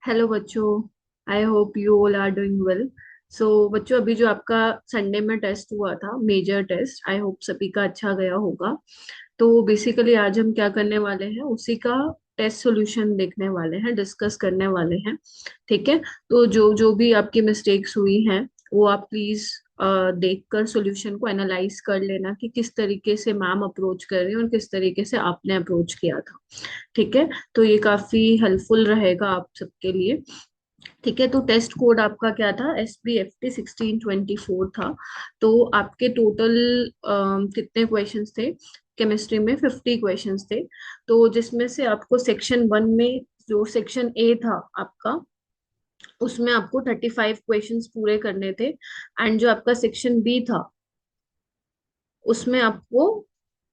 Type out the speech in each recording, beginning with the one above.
Hello बच्चों। I hope you all are doing well. So बच्चों, अभी जो आपका संडे में टेस्ट हुआ था, मेजर टेस्ट, आई होप सभी का अच्छा गया होगा। तो बेसिकली आज हम क्या करने वाले हैं, उसी का टेस्ट सॉल्यूशन देखने वाले हैं, डिस्कस करने वाले हैं। ठीक है। तो जो जो भी आपकी मिस्टेक्स हुई हैं, वो आप प्लीज देख कर सॉल्यूशन को एनालाइज कर लेना कि किस तरीके से मैम अप्रोच कर रही हैं और किस तरीके से आपने अप्रोच किया था। ठीक है। तो ये काफी हेल्पफुल रहेगा आप सबके लिए। ठीक है। तो टेस्ट कोड आपका क्या था? SPFT 1624 था। तो आपके टोटल कितने क्वेश्चंस थे? केमिस्ट्री में 50 क्वेश्चंस थे। तो जिसमें से आपको सेक्शन वन में, जो सेक्शन ए था आपका, उसमें आपको 35 क्वेश्चंस पूरे करने थे। एंड जो आपका सेक्शन बी था, उसमें आपको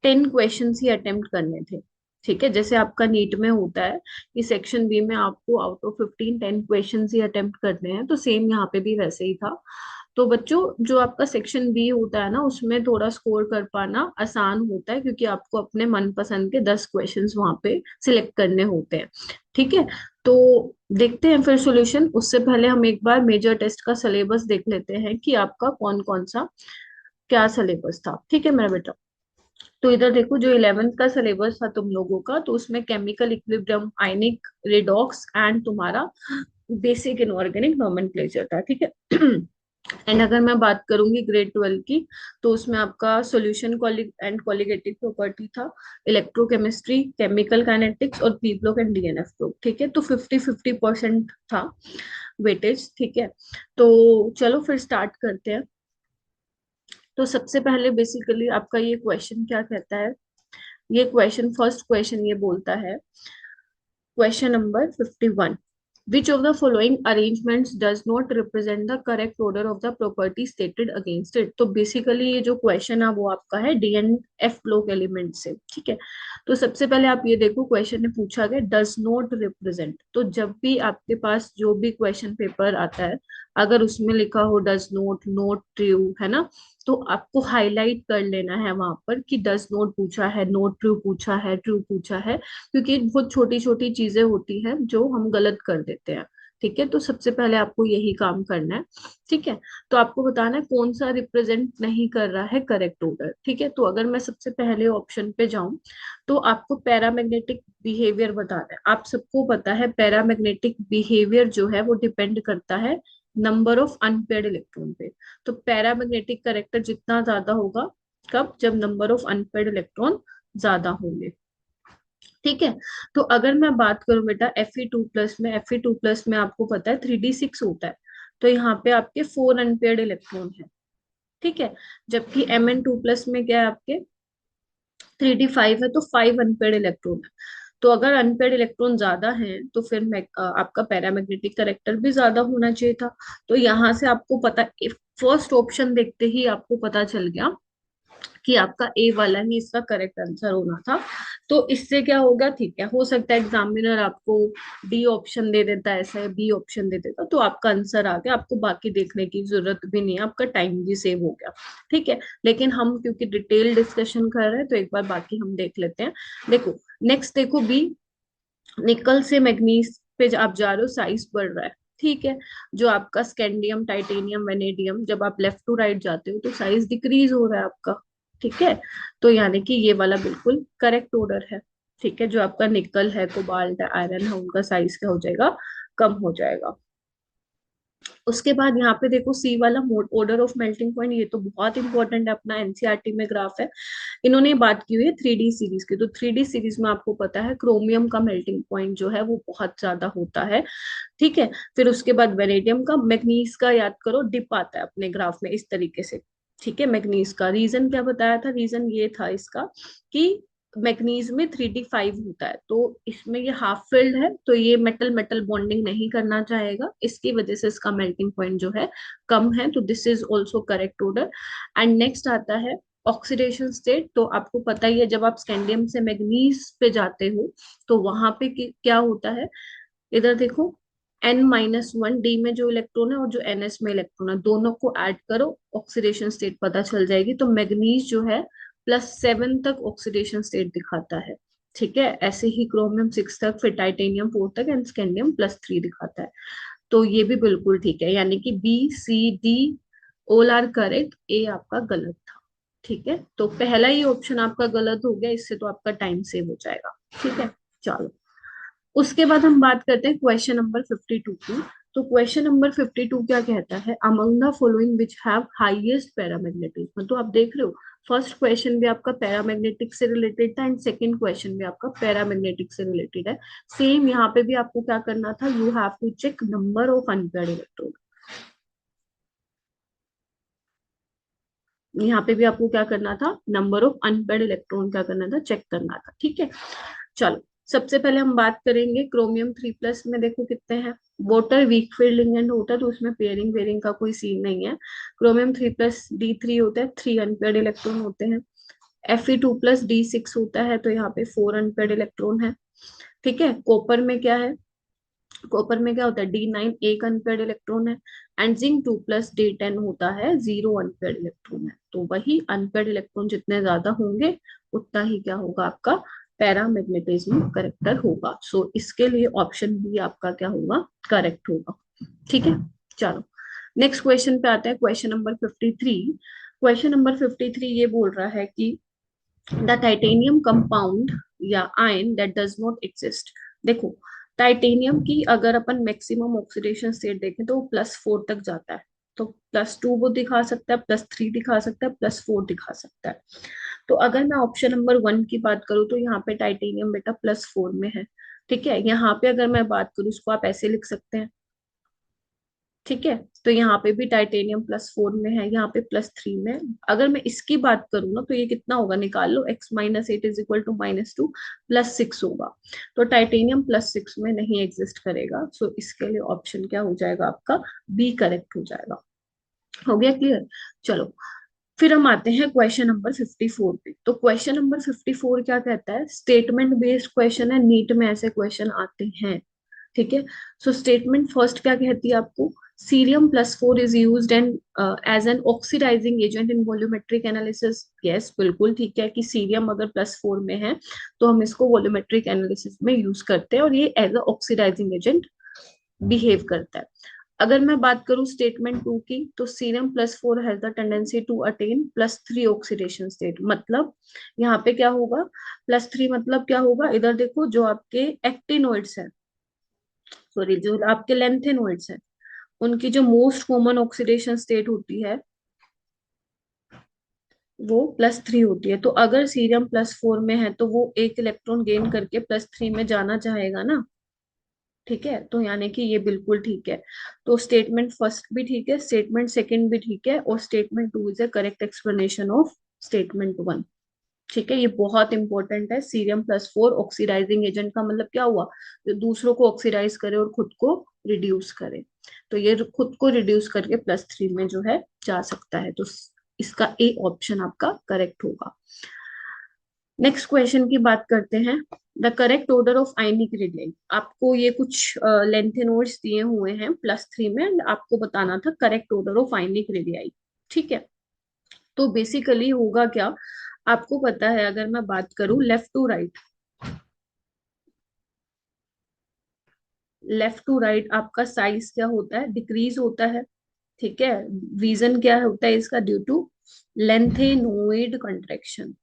10 क्वेश्चंस ही अटेम्प्ट करने थे। ठीक है। जैसे आपका नीट में होता है कि सेक्शन बी में आपको out of 15 10 questions he attempt करने हैं, तो सेम यहाँ पे भी वैसे ही था। तो बच्चों, जो आपका सेक्शन बी होता है ना, उसमें थोड़ा स्कोर कर पाना आसान होता है, क्योंकि आपको अपने मनपसंद के 10 क्वेश्चंस वहां पे सिलेक्ट करने होते हैं। ठीक है। तो देखते हैं फिर सॉल्यूशन। उससे पहले हम एक बार मेजर टेस्ट का सिलेबस देख लेते हैं कि आपका कौन कौन सा क्या सिलेबस था। ठीक है मेरा बेटा। तो इधर देखो, जो 11th का सिलेबस था तुम लोगों का, तो उसमें chemical equilibrium, ionic redox and तुम्हारा बेसिक इनऑर्गेनिक नोमेनक्लेचर था। ठीक है। एंड अगर मैं बात करूंगी ग्रेड 12 की, तो उसमें आपका सॉल्यूशन एंड कॉलिगेटिव प्रॉपर्टी था, इलेक्ट्रोकेमिस्ट्री, केमिकल काइनेटिक्स और P block and DNF block. ठीक है। तो 50-50% था वेटेज। ठीक है। तो चलो फिर स्टार्ट करते हैं। तो सबसे पहले बेसिकली आपका ये क्वेश्चन क्या कहता है? ये क्वेश्चन, फर्स्ट क्वेश्चन ये बोलता है, question number 51, which of the following arrangements does not represent the correct order of the property stated against it? तो बेसिकली ये जो क्वेश्चन है वो आपका है DNF ब्लॉक एलिमेंट से। ठीक है। तो सबसे पहले आप ये देखो, क्वेश्चन में पूछा गया डज नॉट रिप्रेजेंट। तो जब भी आपके पास जो भी क्वेश्चन पेपर आता है, अगर उसमें लिखा हो डज नॉट, नॉट ट्रू, है ना, तो आपको हाईलाइट कर लेना है वहां पर कि डज नॉट पूछा है, नॉट ट्रू पूछा है, ट्रू पूछा है, क्योंकि बहुत छोटी छोटी चीजें होती हैं जो हम गलत कर देते हैं। ठीक है। तो सबसे पहले आपको यही काम करना है। ठीक है। तो आपको बताना है कौन सा रिप्रेजेंट नहीं कर रहा है करेक्ट ऑर्डर। ठीक है। तो अगर मैं सबसे पहले ऑप्शन पे जाऊं, तो आपको पैरामैग्नेटिक बिहेवियर बताना है। आप सबको पता है पैरामैग्नेटिक बिहेवियर जो है वो डिपेंड करता है नंबर ऑफ अनपेयर्ड इलेक्ट्रॉन पे। तो पैरामैग्नेटिक करेक्टर जितना ज्यादा होगा, कब? जब नंबर ऑफ अनपेयर्ड इलेक्ट्रॉन ज्यादा होंगे। ठीक है। तो अगर मैं बात करूं बेटा Fe2 प्लस में, Fe2 प्लस में आपको पता है 3d6 होता है। तो यहाँ पे आपके 4 अनपेयर्ड इलेक्ट्रॉन है। ठीक है। जबकि Mn2 प्लस में क्या है आपके 3d5 है, तो 5 अनपेयर्ड इलेक्ट्रॉन है। तो अगर अनपेयर्ड इलेक्ट्रॉन ज्यादा हैं, तो फिर आपका पैरामैग्नेटिक करेक्टर भी ज्यादा होना चाहिए था। तो यहाँ से आपको पता, फर्स्ट ऑप्शन देखते ही आपको पता चल गया कि आपका ए वाला ही इसका करेक्ट आंसर होना था। तो इससे क्या होगा? ठीक है, हो सकता है एग्जामिनर आपको डी ऑप्शन दे देता है, ऐसा है बी ऑप्शन दे देता, तो आपका आंसर आ गया, आपको बाकी देखने की जरूरत भी नहीं है, आपका टाइम भी सेव हो गया। ठीक है। लेकिन हम क्योंकि डिटेल डिस्कशन कर रहे हैं, तो एक बार बाकी हम देख लेते हैं। देखो, नेक्स्ट देखो बी, निकल से मैग्नीज पे आप जा रहे हो, साइज बढ़ रहा है। ठीक है। जो आपका स्कैंडियम, टाइटेनियम, वेनेडियम, जब आप लेफ्ट टू राइट जाते हो तो साइज डिक्रीज हो रहा है आपका। ठीक है। तो यानी कि ये वाला बिल्कुल करेक्ट ऑर्डर है। ठीक है। जो आपका निकल है, कोबाल्ट है, आयरन है, उनका साइज क्या हो जाएगा? कम हो जाएगा। उसके बाद यहाँ पे देखो सी वाला, ऑर्डर ऑफ मेल्टिंग पॉइंट, ये तो बहुत इंपॉर्टेंट है, अपना एनसीईआरटी में ग्राफ है। इन्होंने बात की हुई है 3D सीरीज की। तो 3D सीरीज में आपको पता है क्रोमियम का मेल्टिंग पॉइंट जो है वो बहुत ज्यादा होता है। ठीक है। फिर उसके बाद वेनेडियम का, मैग्नीज का याद करो डिप आता है अपने ग्राफ में इस तरीके से। ठीक है। मैग्नीज का रीजन क्या बताया था? रीजन ये था इसका कि मैग्नीज में 3D5 होता है, तो इसमें ये हाफ फिल्ड है, तो ये मेटल मेटल बॉन्डिंग नहीं करना चाहेगा, इसकी वजह से इसका मेल्टिंग पॉइंट जो है कम है। तो this is also correct order. And next आता है ऑक्सीडेशन स्टेट। तो आपको पता ही है, जब आप स्कैंडियम से मैग्नीज पे जाते हो, तो वहां पे क्या होता है? इधर देखो, N-1 डी में जो इलेक्ट्रॉन है और जो NS में इलेक्ट्रॉन है, दोनों को ऐड करो, ऑक्सीडेशन स्टेट पता चल जाएगी। तो मैग्नीज जो है +7 तक ऑक्सीडेशन स्टेट दिखाता है। ठीक है, ऐसे ही क्रोमियम 6 तक, फिर टाइटेनियम 4 तक एंड स्कैंडियम +3 दिखाता है। तो ये भी बिल्कुल ठीक है, यानी कि B C D all are correct, A आपका गलत था। ठीक है, तो पहला ही ऑप्शन आपका गलत हो गया, इससे तो आपका टाइम सेव हो जाएगा। ठीक है, चलो उसके बाद हम बात करते हैं क्वेश्चन नंबर 52 की। तो क्वेश्चन नंबर 52 क्या कहता है, among the following which have highest paramagnetism. तो आप देख रहे हो, फर्स्ट क्वेश्चन भी आपका पैरामैग्नेटिक से रिलेटेड था एंड सेकंड क्वेश्चन भी आपका पैरामैग्नेटिक से रिलेटेड है। सेम यहाँ पे भी आपको क्या करना था, you have to check number of unpaired electron. यहाँ पे भी आपको क्या करना था, नंबर ऑफ अनपेयर्ड इलेक्ट्रॉन क्या करना था, चेक करना था। ठीक है, चलो सबसे पहले हम बात करेंगे क्रोमियम 3+ में। देखो कितने हैं, वाटर वीक फील्ड लिगेंड होता है तो उसमें पेयरिंग वेयरिंग का कोई सीन नहीं है। क्रोमियम 3+ D3 होता है, 3 अनपेयर्ड इलेक्ट्रॉन होते हैं। Fe2+ D6 होता है, तो यहाँ पे 4 अनपेयर्ड इलेक्ट्रॉन है। ठीक है, कॉपर में क्या है, कॉपर में क्या होता है, D9 एक अनपेयर्ड इलेक्ट्रॉन है। एंड जिंक 2+D10 होता है, 0 अनपेयर्ड इलेक्ट्रॉन है। तो वही अनपेयर्ड इलेक्ट्रॉन जितने ज्यादा होंगे उतना ही क्या होगा, आपका पैरामैग्नेटिज्म करेक्टर होगा। सो इसके लिए ऑप्शन बी आपका क्या होगा, करेक्ट होगा। ठीक है, चलो नेक्स्ट क्वेश्चन पे आते हैं, क्वेश्चन नंबर 53। क्वेश्चन नंबर 53 ये बोल रहा है कि द टाइटेनियम कंपाउंड या ion that does not exist. देखो, टाइटेनियम की अगर अपन मैक्सिमम ऑक्सीडेशन स्टेट देखें तो वो +4 तक जाता है। तो +2 वो दिखा सकता है, +3 दिखा सकता है, +4 दिखा सकता है। तो अगर मैं ऑप्शन नंबर 1 की बात करूँ तो यहाँ पे टाइटेनियम बेटा +4 में है। ठीक है, यहाँ पे अगर मैं बात करूँ, इसको आप ऐसे लिख सकते हैं। ठीक है, तो यहाँ पे भी टाइटेनियम +4 में है, यहाँ पे +3 में है। अगर मैं इसकी बात करूँ ना तो ये कितना होगा, निकाल लो, x-8 = -2 +6 होगा। तो टाइटेनियम +6 में नहीं एग्जिस्ट करेगा। सो इसके लिए ऑप्शन क्या हो जाएगा, आपका बी करेक्ट हो जाएगा। हो गया क्लियर। चलो फिर हम आते हैं क्वेश्चन नंबर 54 पे। तो क्वेश्चन नंबर 54 क्या कहता है, स्टेटमेंट बेस्ड क्वेश्चन है, नीट में ऐसे क्वेश्चन आते हैं। ठीक है, सो स्टेटमेंट फर्स्ट क्या कहती है आपको, Cerium+4 is used and as an oxidising agent in volumetric analysis. Yes बिल्कुल ठीक है, कि सीरियम अगर +4 में है तो हम इसको वॉल्यूमेट्रिक एनालिसिस में यूज करते हैं और ये as a oxidising agent behave करता है। अगर मैं बात करूं स्टेटमेंट 2 की, तो Cerium+4 has the tendency to attain +3 oxidation state. मतलब यहाँ पे क्या होगा, +3 मतलब क्या होगा, इधर देखो जो आपके एक्टिनोइड्स हैं, सॉरी जो आपके लेंथेनोइड्स हैं, उनकी जो मोस्ट कॉमन ऑक्सीडेशन स्टेट होती है वो +3 होती है। तो अगर Cerium+4 में है तो वो एक इलेक्ट्रॉन गेन करके +3 में जाना चाहेगा ना। ठीक है, तो यानी कि ये बिल्कुल ठीक है। तो स्टेटमेंट फर्स्ट भी ठीक है, स्टेटमेंट सेकंड भी ठीक है, और statement 2 is a correct explanation of statement 1। ठीक है, ये बहुत इंपॉर्टेंट है। Cerium+4 ऑक्सीडाइजिंग एजेंट का मतलब क्या हुआ, जो दूसरों को ऑक्सीडाइज करे और खुद को रिड्यूस करे। तो ये खुद को रिड्यूस करके +3 में जो है जा सकता है। तो इसका ए ऑप्शन आपका करेक्ट होगा। नेक्स्ट क्वेश्चन की बात करते हैं, the correct order of ionic radii. आपको ये कुछ लेंथेनोड्स दिए हुए हैं +3 में, and आपको बताना था correct order of ionic radii. ठीक है, तो बेसिकली होगा क्या, आपको पता है, अगर मैं बात करूं left to right, left to right आपका साइज क्या होता है, डिक्रीज होता है। ठीक है, रीजन क्या होता है इसका, due to lanthanoid contraction.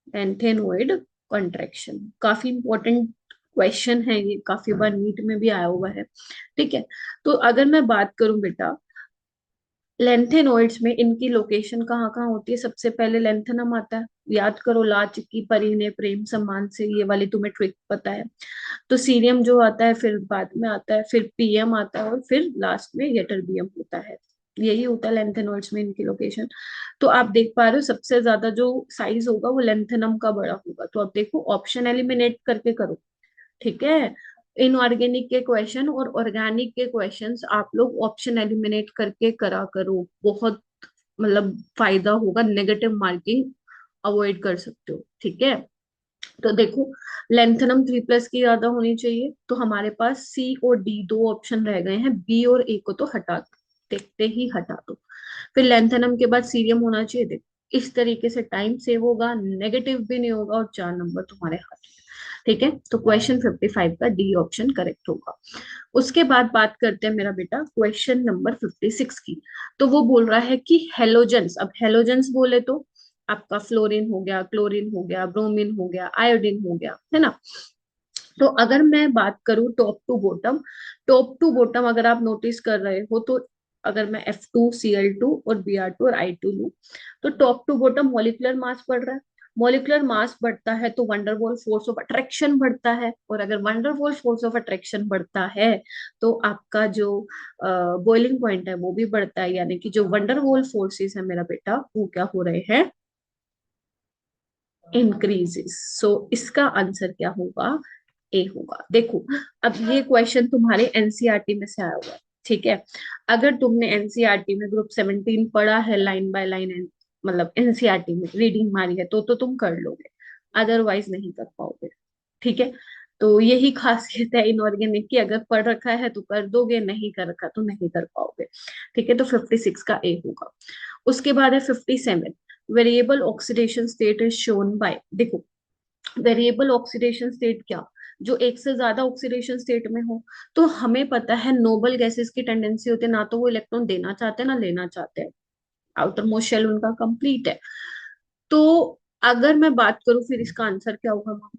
Lanthanoid contraction काफी इंपॉर्टेंट क्वेश्चन है, ये काफी बार नीट में भी आया हुआ है। ठीक है, तो अगर मैं बात करूं बेटा लेंथेनोइड्स में, इनकी लोकेशन कहाँ कहाँ होती है, सबसे पहले लेंथेनम आता है। याद करो, ला चिक्की परी ने प्रेम सम्मान से, ये वाली तुम्हें ट्रिक पता है। तो सीरियम जो आता है फिर बाद में आता है, फिर पीएम आता है, और फिर लास्ट में यटरबियम होता है। यही होता है लेंथेनोइड्स में इनकी लोकेशन। तो आप देख पा रहे हो, सबसे ज्यादा जो साइज होगा वो लेंथेनम का बड़ा होगा। तो आप देखो ऑप्शन एलिमिनेट करके करो। ठीक है, इनऑर्गेनिक के क्वेश्चन और ऑर्गेनिक के क्वेश्चंस आप लोग ऑप्शन एलिमिनेट करके करा करो, बहुत मतलब फायदा होगा, नेगेटिव मार्किंग अवॉइड कर सकते हो। ठीक है, तो देखो लेंथनम 3+ की ज्यादा होनी चाहिए, तो हमारे पास सी और डी दो ऑप्शन रह गए हैं, बी और ए को तो हटा दो, देखते ही हटा दो। फिर लेंथनम के बाद सीरियम होना चाहिए। देखो इस तरीके से टाइम सेव होगा, नेगेटिव भी नहीं होगा, और 4 नंबर तुम्हारे हाथ में। ठीक है, तो क्वेश्चन 55 का डी ऑप्शन करेक्ट होगा। उसके बाद बात करते हैं मेरा बेटा क्वेश्चन नंबर 56 की। तो वो बोल रहा है कि हेलोजेंस, अब हेलोजेंस बोले तो आपका फ्लोरीन हो गया, क्लोरीन हो गया, ब्रोमीन हो गया, आयोडीन हो गया, है ना। तो अगर मैं बात करूं टॉप टू बॉटम अगर आप नोटिस कर रहे हो तो अगर मैं F2Cl2 और Br2 और I2 लूं, तो top to bottom molecular mass बढ़ रहा है। मॉलिक्यूलर मास बढ़ता है तो वंडरवॉल फोर्स ऑफ अट्रैक्शन बढ़ता है, और अगर वंडरवॉल फोर्स ऑफ अट्रैक्शन बढ़ता है तो आपका जो बॉइलिंग पॉइंट है वो भी बढ़ता है, यानी कि जो वंडरवॉल फोर्सेस है मेरा बेटा वो क्या हो रहे हैं, इंक्रीजेस। सो इसका आंसर क्या होगा, ए होगा। देखो, अब ये क्वेश्चन तुम्हारे एनसीईआरटी में से आया हुआ है, ठीक है। अगर तुमने एनसीईआरटी में ग्रुप 17 पढ़ा है लाइन बाय लाइन, मतलब एनसीईआरटी में रीडिंग मारी है तो तुम कर लोगे, अदरवाइज नहीं कर पाओगे, ठीक है। तो यही खासियत है इनऑर्गेनिक की, अगर पढ़ रखा है तो कर दोगे, नहीं कर रखा तो नहीं कर पाओगे, ठीक है। तो 56 का ए होगा। उसके बाद है 57, variable oxidation state is shown by. देखो, वेरिएबल ऑक्सीडेशन स्टेट क्या, जो एक से ज्यादा ऑक्सीडेशन स्टेट में हो। तो हमें पता है नोबल गैसेस की टेंडेंसी होती है ना तो वो इलेक्ट्रॉन देना चाहते हैं ना लेना चाहते हैं, आउटर मोस्ट शेल उनका कंप्लीट है। तो अगर मैं बात करूं फिर इसका आंसर क्या होगा मैम,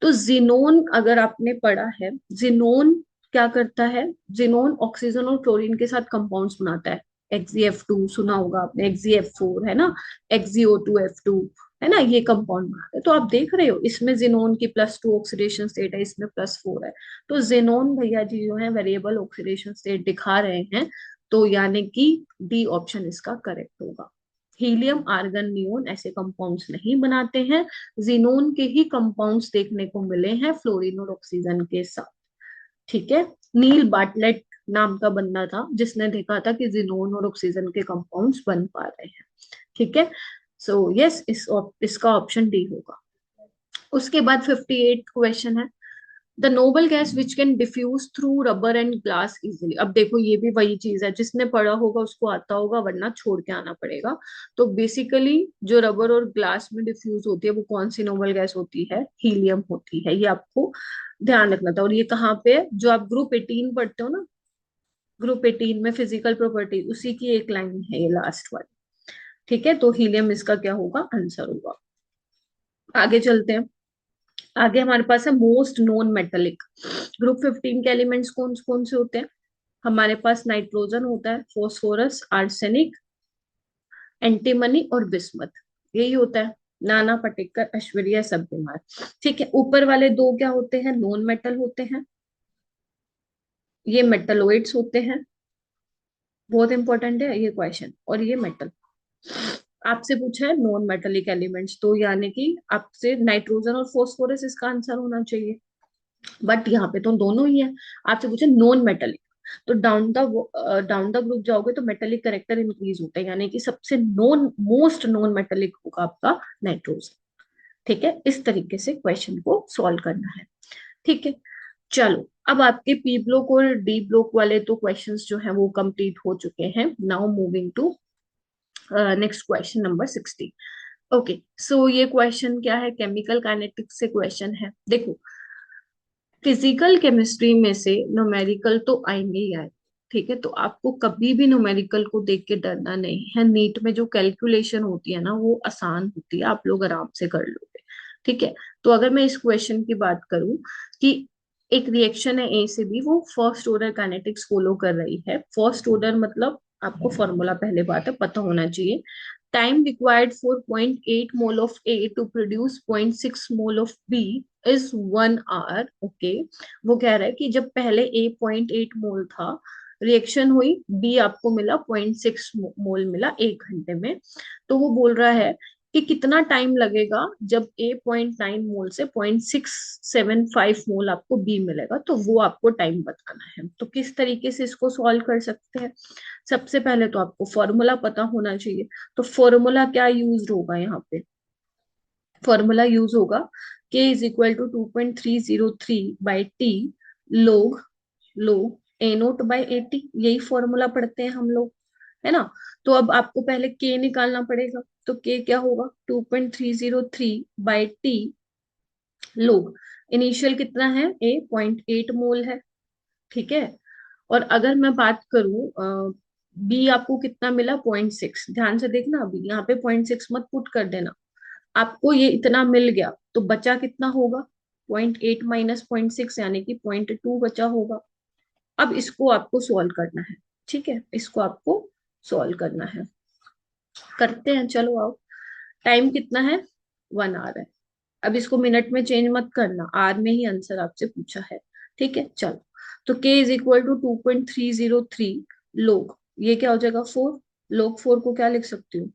तो जिनोन अगर आपने पढ़ा है, जिनोन क्या करता है, जिनोन ऑक्सीजन और क्लोरीन के साथ कंपाउंड्स बनाता है। XeF2 सुना होगा आपने, XeF4 है ना, XeO2F2 है ना, ये कंपाउंड बनाते हैं। तो आप देख रहे हो इसमें जिनोन की +2 ऑक्सीडेशन स्टेट है, इसमें +4 है। तो जिनोन भैया जी जो है वेरिएबल ऑक्सीडेशन स्टेट दिखा रहे हैं, तो यानी कि डी ऑप्शन इसका करेक्ट होगा। हीलियम आर्गन नियोन ऐसे कंपाउंड्स नहीं बनाते हैं, जिनोन के ही कंपाउंड्स देखने को मिले हैं फ्लोरीन और ऑक्सीजन के साथ, ठीक है। नील बार्टलेट नाम का बंदा था जिसने देखा था कि जिनोन और ऑक्सीजन के कंपाउंड्स बन पा रहे हैं, ठीक है। सो यस, इसका ऑप्शन डी होगा। उसके बाद 58 क्वेश्चन है, the noble gas which can diffuse through rubber and glass easily. अब देखो ये भी वही चीज है, जिसने पढ़ा होगा उसको आता होगा, वरना छोड़ के आना पड़ेगा। तो बेसिकली जो रबर और ग्लास में डिफ्यूज होती है वो कौन सी नोबल गैस होती है, हीलियम होती है, ये आपको ध्यान रखना था। और ये कहाँ पे है, जो आप ग्रुप 18 पढ़ते हो ना, ग्रुप 18 में फिजिकल प्रॉपर्टी, उसी की एक लाइन है ये लास्ट वाली, ठीक है। तो हीलियम इसका क्या होगा, आंसर होगा। आगे चलते हैं। आगे हमारे पास है मोस्ट नोन मेटेलिक। ग्रुप 15 के एलिमेंट्स कौन कौन से होते हैं, हमारे पास नाइट्रोजन होता है, फॉस्फोरस, आर्सेनिक, एंटीमनी और बिस्मथ, यही होता है। नाना पाटेकर, ऐश्वर्या सब बीमार, ठीक है। ऊपर वाले दो क्या होते हैं, नॉन मेटल होते हैं, ये मेटलोइड्स होते हैं, बहुत इंपॉर्टेंट है ये क्वेश्चन। और ये मेटल, आपसे पूछा है नॉन मेटेलिक एलिमेंट्स, तो यानी कि आपसे नाइट्रोजन और फॉस्फोरस इसका आंसर होना चाहिए, बट यहाँ पे तो दोनों ही है। आपसे पूछे नॉन मेटेलिक, तो डाउन द ग्रुप जाओगे तो मेटेलिक करेक्टर इंक्रीज होता है, यानी कि सबसे नॉन मोस्ट नॉन मेटेलिक होगा आपका नाइट्रोजन, ठीक है। इस तरीके से क्वेश्चन को सॉल्व करना है, ठीक है। चलो, अब आपके पी ब्लॉक और डी ब्लॉक वाले तो क्वेश्चंस जो है वो कंप्लीट हो चुके हैं। Now moving to next question number 60। Okay, so ये क्वेश्चन क्या है, केमिकल काइनेटिक्स से क्वेश्चन है। देखो, फिजिकल केमिस्ट्री में से न्यूमेरिकल तो आएंगे ही आए, ठीक है। तो आपको कभी भी न्यूमेरिकल को देख के डरना नहीं है, नीट में जो कैलकुलेशन होती है ना वो आसान होती है, आप लोग आराम से कर लोगे, ठीक है। तो अगर मैं इस क्वेश्चन की बात करूं कि एक रिएक्शन है ए से बी, वो फर्स्ट ऑर्डर काइनेटिक्स फॉलो कर रही है। फर्स्ट ऑर्डर मतलब आपको फॉर्मूला पहले बात है पता होना चाहिए। Time required for 0.8 mole of A to produce 0.6 mole of B is 1 hour, okay. वो कह रहा है कि जब पहले ए 0.8 मोल था, रिएक्शन हुई, बी आपको मिला 0.6 मोल मिला 1 घंटे में। तो वो बोल रहा है कि कितना टाइम लगेगा जब ए 0.9 मोल से 0.675 मोल आपको बी मिलेगा, तो वो आपको टाइम बताना है। तो किस तरीके से इसको सॉल्व कर सकते हैं, सबसे पहले तो आपको फॉर्मूला पता होना चाहिए। तो फॉर्मूला क्या यूज होगा यहाँ पे, फॉर्मूला यूज होगा के इज इक्वल टू 2.303/T लोग ए नोट बाई 80, यही फॉर्मूला पढ़ते हैं हम लोग, है ना। तो अब आपको पहले के निकालना पड़ेगा, तो के क्या होगा, 2.303/T लोग। इनिशियल कितना है, ए 0.8 मोल है, ठीक है। और अगर मैं बात करूं बी, आपको कितना मिला, 0.6। ध्यान से देखना, अभी यहाँ पे 0.6 मत पुट कर देना, आपको ये इतना मिल गया तो बचा कितना होगा, 0.8 माइनस 0.6 यानी कि 0.2 बचा होगा। अब इसको आपको सॉल्व करना है, ठीक है, इसको आपको सॉल्व करना है, करते हैं, चलो आओ। टाइम कितना है, 1 आवर है। अब इसको मिनट में चेंज मत करना, आर में ही आंसर आपसे पूछा है, ठीक है, चलो। तो k इज इक्वल टू 2.303 लोग, ये क्या हो जाएगा, 4। लोग 4 को क्या लिख सकती हूँ,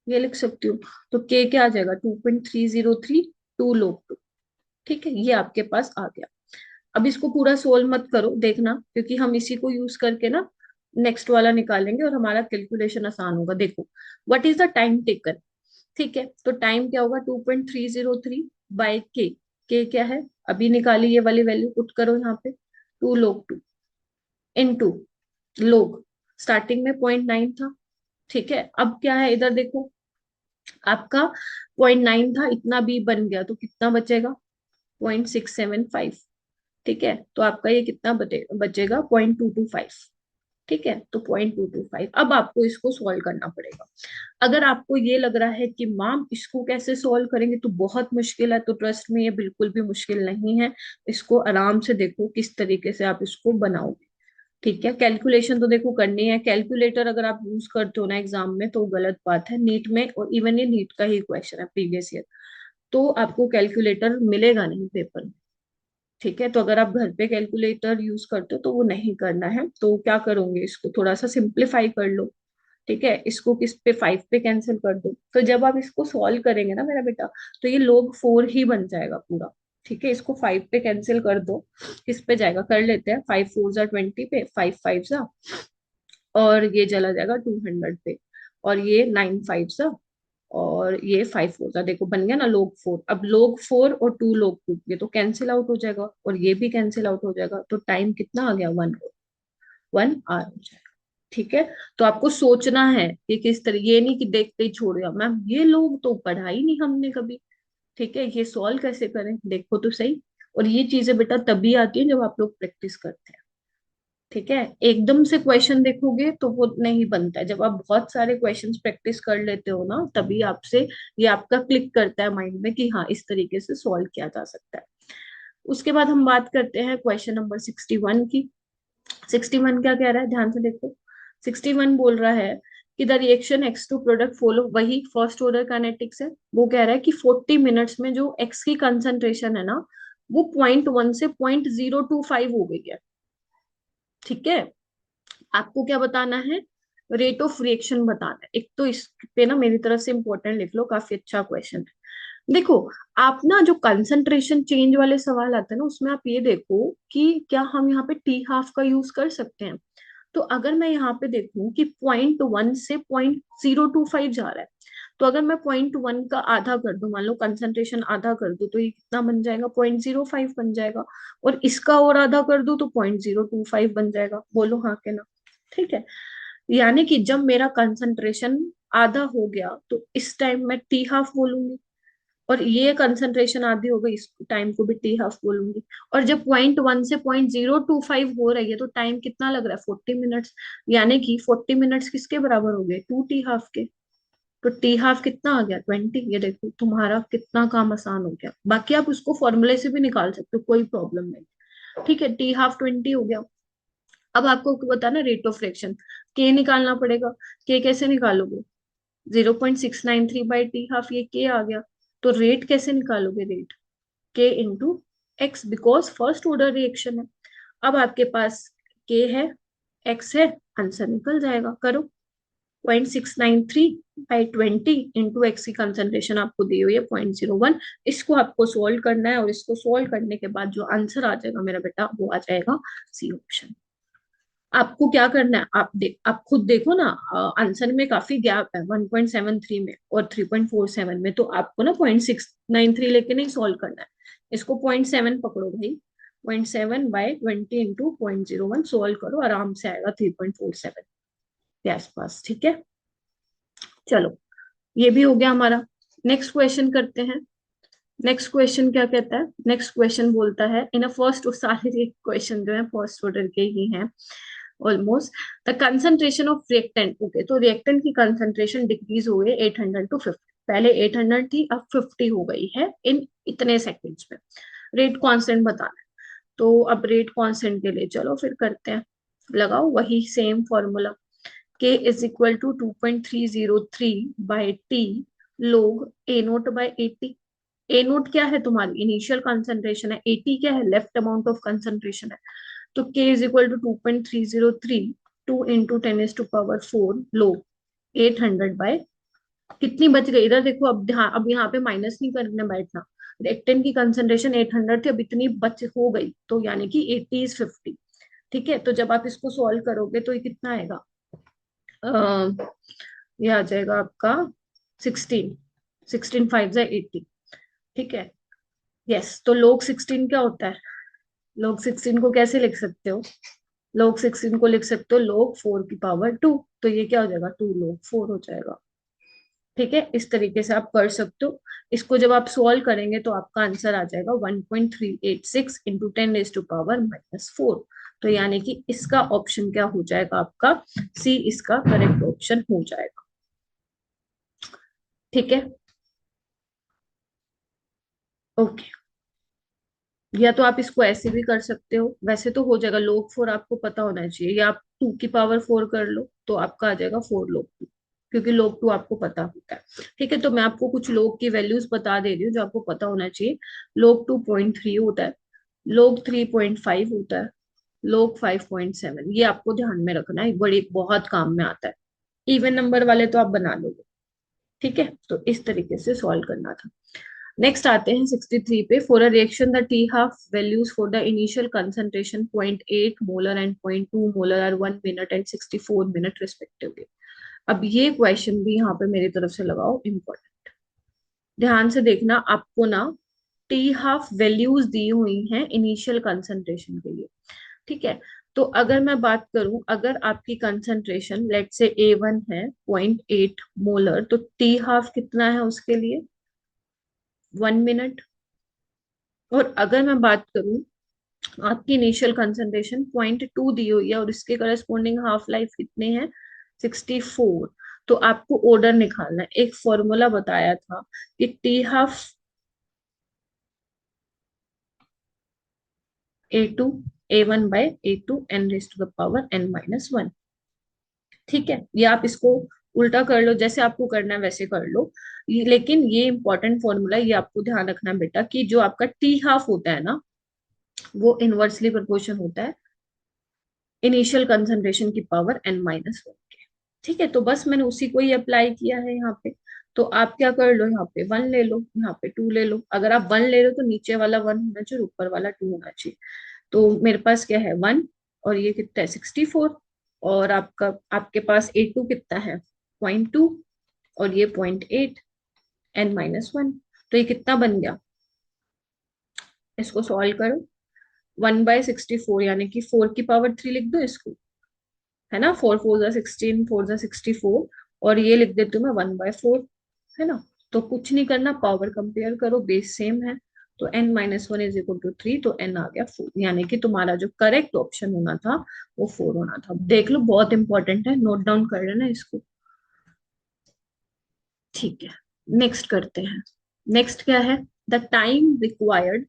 ये लिख सकती हूँ। तो k क्या आ जाएगा, 2.303 टू लोग टू, ठीक है, ये आपके पास आ गया। अब इसको पूरा सोल्व मत करो, देखना, क्योंकि हम इसी को यूज करके ना नेक्स्ट वाला निकालेंगे और हमारा कैलकुलेशन आसान होगा। देखो, what is the time taken, ठीक है, तो टाइम क्या होगा, 2.303 बाय के क्या है, अभी निकाली ये वाली वैल्यू, पुट करो यहाँ पे, टू लोग टू इनटू लोग, स्टार्टिंग में 0.9 था, ठीक है। अब क्या है, इधर देखो, आपका 0.9 था, इतना भी बन गया तो कितना बचेगा, 0.675, ठीक है। तो आपका ये कितना बचेगा, 0.225, ठीक है, तो 0.225। अब आपको इसको सॉल्व करना पड़ेगा। अगर आपको ये लग रहा है कि मैम इसको कैसे सॉल्व करेंगे तो बहुत मुश्किल है, तो ट्रस्ट में ये बिल्कुल भी मुश्किल नहीं है। इसको आराम से देखो किस तरीके से आप इसको बनाओगे, ठीक है। कैलकुलेशन तो देखो करनी है, कैलकुलेटर अगर आप यूज करते हो ना एग्जाम में तो गलत बात है, नीट में, और इवन ये नीट का ही क्वेश्चन है प्रीवियस ईयर, तो आपको कैलकुलेटर मिलेगा नहीं पेपर में, ठीक है। तो अगर आप घर पे कैलकुलेटर यूज करते हो तो वो नहीं करना है, तो क्या करोगे, इसको थोड़ा सा सिंप्लीफाई कर लो, ठीक है, इसको किस पे, 5 पे कैंसिल कर दो। तो जब आप इसको सॉल्व करेंगे ना मेरा बेटा, तो ये log 4 ही बन जाएगा पूरा, ठीक है। इसको 5 पे कैंसिल कर दो, किस पे जाएगा, कर लेते हैं, 5 4 जा 20 पे, 5 5 जा, और ये चला जाएगा 200 पे, और ये 9 5 जा, और ये 5 4 जा, देखो बन गया ना log 4। अब log 4 और 2 log 2 ये तो कैंसिल आउट हो जाएगा, और ये भी कैंसिल आउट हो जाएगा, तो टाइम कितना आ गया, 1 आवर हो जाएगा, ठीक है। तो आपको सोचना है कि किस तरह, ये नहीं कि देखते ही छोड़ दिया, मैम ये लोग तो पढ़ा ही नहीं हमने कभी, ठीक है, ये सॉल्व कैसे करें, देखो तो सही। और ये चीजें बेटा तभी आती है जब आप लोग प्रैक्टिस करते हैं, ठीक है। एकदम से क्वेश्चन देखोगे तो वो नहीं बनता है, जब आप बहुत सारे क्वेश्चंस प्रैक्टिस कर लेते हो ना, तभी आपसे ये आपका क्लिक करता है माइंड में कि हाँ इस तरीके से सॉल्व किया जा सकता है। उसके बाद हम बात करते हैं क्वेश्चन नंबर 61 की। 61 क्या कह रहा है, ध्यान से देखो। 61 बोल रहा है कि the reaction X to product follow, वही फर्स्ट ऑर्डर काइनेटिक्स है। वो कह रहा है कि 40 मिनट्स में जो एक्स की कंसंट्रेशन है ना, वो 0.1 से 0.025 हो गई है, ठीक है। आपको क्या बताना है, रेट ऑफ रिएक्शन बताना है। एक तो इस पे ना मेरी तरफ से इंपॉर्टेंट लिख लो, काफी अच्छा क्वेश्चन है। देखो, आप ना जो कंसंट्रेशन चेंज वाले सवाल आते हैं ना, उसमें आप ये देखो कि क्या हम यहाँ पे टी हाफ का यूज कर सकते हैं। तो अगर मैं यहाँ पे देखूं कि 0.1 से 0.025 जा रहा है, तो अगर मैं 0.1 का आधा कर दूं, मान लो कंसंट्रेशन आधा कर दूं, तो ये कितना बन जाएगा, 0.05 बन जाएगा। और इसका और आधा कर दूं तो 0.025 बन जाएगा, बोलो हाँ के ना, ठीक है। यानी कि जब मेरा कंसंट्रेशन आधा हो गया तो इस टाइम मैं टी हाफ बोलूंगी, और ये कंसंट्रेशन आधी हो गई, इस टाइम को भी टी हाफ बोलूंगी। और जब 0.1 से 0.025 हो रही है तो टाइम कितना लग रहा है, 40 मिनट्स। यानी कि 40 मिनट्स किसके बराबर हो गए, 2 टी हाफ के। तो टी हाफ कितना आ गया, 20। ये देखो तुम्हारा कितना काम आसान हो गया, बाकी आप उसको फॉर्मूले से भी निकाल सकते हो, कोई प्रॉब्लम नहीं, ठीक है। टी हाफ 20 हो गया। अब आपको बताना रेट ऑफ रिएक्शन, के निकालना पड़ेगा। के कैसे निकालोगे, 0.693/टी हाफ, ये आ गया। तो रेट कैसे निकालोगे, रेट के into x, because first order reaction है। अब आपके पास के है, एक्स है, आंसर निकल जाएगा, करो। 0.693/20 इंटू एक्स की कंसंट्रेशन आपको दी हुई है 0.01। इसको आपको सोल्व करना है, और इसको सोल्व करने के बाद जो आंसर आ जाएगा मेरा बेटा, वो आ जाएगा सी ऑप्शन। आपको क्या करना है, आप खुद देखो ना, आंसर में काफी गैप है 1.73 में और 3.47 में, तो आपको ना 0.693 लेके नहीं सॉल्व करना है, इसको 0.7 पकड़ो भाई। 0.7/20 इंटू 0.01 सोल्व करो, आराम से आएगा 3.47 के आसपास, ठीक है। चलो, ये भी हो गया हमारा। नेक्स्ट क्वेश्चन करते हैं। नेक्स्ट क्वेश्चन क्या कहता है? नेक्स्ट क्वेश्चन बोलता है इन अ फर्स्ट, सारे क्वेश्चन जो है फर्स्ट ऑर्डर के ही हैं almost. The concentration of reactant, okay, तो रिएक्टेंट की कंसंट्रेशन डिक्रीज हो गई 800 टू 50। पहले 800 थी, अब 50 हो गई है इन इतने सेकंड्स में। रेट कांस्टेंट बताना है। तो अब रेट कांस्टेंट के लिए चलो फिर करते हैं, लगाओ वही same formula. K is equal to 2.303 by t log A naught by 80। A naught क्या है? तुम्हारी इनिशियल कंसंट्रेशन है। 80 क्या है? लेफ्ट अमाउंट ऑफ कंसंट्रेशन है। तो K is equal to 2.303, 2 into 10 to the power 4 लोग 800 बाय कितनी बच गई? इधर देखो, अब ध्यान, अब यहाँ पे माइनस नहीं करने बैठना। रिएक्टेंट की कंसंट्रेशन 800 थी, अब इतनी बच हो गई, तो यानी कि 80 इज 50। ठीक है, तो जब आप इसको सॉल्व करोगे तो ये कितना आएगा? ये आ जाएगा आपका 16। 16 5 जा 80। ठीक है। यस, तो log 16 क्या होता है? log 16 को कैसे लिख सकते हो? log 16 को लिख सकते हो log 4 की पावर 2। तो ये क्या हो जाएगा? 2 log 4 हो जाएगा। ठीक है, इस तरीके से आप कर सकते हो। इसको जब आप सॉल्व करेंगे तो आपका आंसर आ जाएगा 1.386 इंटू 10 to the power-4। तो यानी कि इसका ऑप्शन क्या हो जाएगा आपका? सी इसका करेक्ट ऑप्शन हो जाएगा। ठीक है, ओके। या तो आप इसको ऐसे भी कर सकते हो, वैसे तो हो जाएगा। log 4 आपको पता होना चाहिए, या आप 2 की पावर 4 कर लो तो आपका आ जाएगा 4 log 2, क्योंकि log 2 आपको पता होता है। ठीक है, तो मैं आपको कुछ log की वैल्यूज बता दे रही हूँ जो आपको पता होना चाहिए। log 2 0.3 होता है, log 3 0.5 होता है, log 5 0.7। ये आपको ध्यान में रखना है, बड़ी बहुत काम में आता है। इवन नंबर वाले तो आप बना लोगे। ठीक है, तो इस तरीके से सॉल्व करना था। नेक्स्ट आते हैं 63 पे। For a reaction the t half values for the initial concentration 0.8 molar and 0.2 molar are 1 minute and 64 minute respectively. अब ये क्वेश्चन भी यहाँ पे मेरी तरफ से लगाओ इम्पोर्टेंट। ध्यान से देखना, आपको ना टी हाफ वैल्यूज दी हुई हैं इनिशियल कंसंट्रेशन के लिए। ठीक है, तो अगर मैं बात करूं, अगर आपकी कंसंट्रेशन लेट से A1 है 0.8 मोलर, तो टी हाफ कितना है उसके लिए? 1 मिनट। और अगर मैं बात करूं, आपकी इनिशियल कंसंट्रेशन 0.2 दी हुई है और इसके करस्पॉन्डिंग हाफ लाइफ कितने हैं? 64। तो आपको ऑर्डर निकालना है। एक फॉर्मूला बताया था कि t half A2 A1 by A2 n raise to the power n-1। ठीक है, ये आप इसको उल्टा कर लो, जैसे आपको करना है वैसे कर लो। लेकिन ये इंपॉर्टेंट फॉर्मूला, ये आपको ध्यान रखना बेटा, कि जो आपका टी हाफ होता है ना, वो इनवर्सली प्रोपोर्शन होता है इनिशियल कंसंट्रेशन की पावर n-1 के। ठीक है, तो बस मैंने उसी को ही अप्लाई किया है यहाँ पे। तो आप क्या कर लो, यहाँ पे 1 ले लो, यहाँ पे 2 ले लो। अगर आप 1 ले लो तो नीचे वाला 1 होना चाहिए, ऊपर वाला 2 होना चाहिए। तो मेरे पास क्या है? 1। और ये कितना है? 64। और आपका, आपके पास A2 कितना है? 0.2। और ये 0.8 n-1। तो ये कितना बन गया? इसको सॉल्व करो। 1/64 यानी कि 4 की पावर 3 लिख दो इसको, है ना। 4 4 जा 16, 4 जा 64। और ये लिख देती हूँ मैं 1/4, है ना। तो कुछ नहीं करना, पावर कंपेयर करो, बेस सेम है। तो n-1 = 3, तो n आ गया 4, यानी कि तुम्हारा जो करेक्ट ऑप्शन होना था वो 4 होना था। देख लो, बहुत इंपॉर्टेंट है, नोट डाउन कर लेना इसको। ठीक है, नेक्स्ट करते हैं। नेक्स्ट क्या है? The time required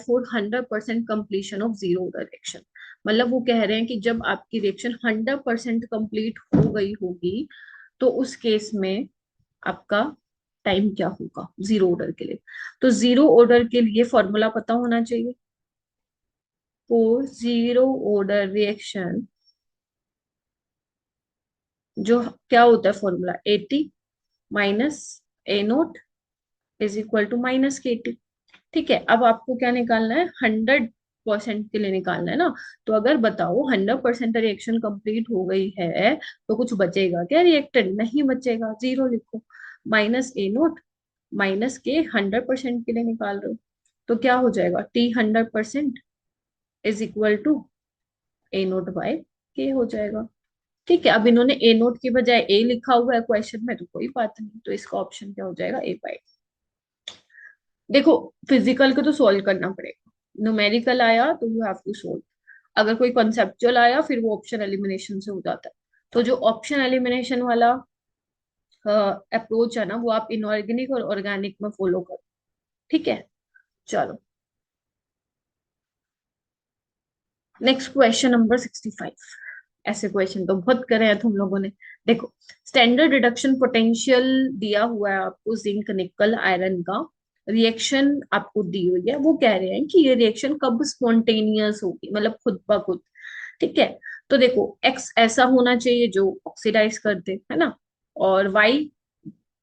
for 100% completion of zero direction. मतलब वो कह रहे हैं कि जब आपकी रिएक्शन 100% कंप्लीट हो गई होगी, तो उस केस में आपका टाइम क्या होगा जीरो ऑर्डर के लिए? तो जीरो ऑर्डर के लिए फॉर्मूला पता होना चाहिए। फॉर जीरो ऑर्डर रिएक्शन, जो क्या होता है फॉर्मूला? 80 minus A0 = -KT। ठीक है, अब आपको क्या निकालना है? 100% के लिए निकालना है ना। तो अगर बताओ 100% रिएक्शन कंप्लीट हो गई है, तो कुछ बचेगा क्या? रिएक्टेंट नहीं बचेगा, जीरो लिखो। -A0 माइनस के 100% के लिए निकाल रहे हो, तो क्या हो जाएगा? T 100% = A0/K हो जाएगा। ठीक है, अब इन्होंने A0 की बजाय A लिखा हुआ है क्वेश्चन में, तो कोई बात नहीं, तो इसका ऑप्शन क्या हो जाएगा? A/T। देखो फिजिकल को तो सॉल्व करना पड़ेगा, न्यूमेरिकल आया तो यू हैव टू सॉल्व, अगर कोई कॉन्सेप्चुअल आया फिर वो ऑप्शन एलिमिनेशन से हो जाता है। तो जो ऑप्शन एलिमिनेशन वाला अप्रोच है ना, वो आप इनऑर्गेनिक और ऑर्गेनिक में फॉलो करो। ठीक है, चलो नेक्स्ट क्वेश्चन नंबर 65। ऐसे क्वेश्चन तो बहुत करे हैं तुम लोगों ने। देखो, स्टैंडर्ड रिडक्शन पोटेंशियल दिया हुआ है आपको जिंक निकल आयरन का, रिएक्शन आपको दी हुई है, वो कह रहे हैं कि ये रिएक्शन कब स्पॉन्टेनियस होगी, मतलब खुद ब खुद। ठीक है, तो देखो एक्स ऐसा होना चाहिए जो ऑक्सीडाइज कर दे, है ना, और वाई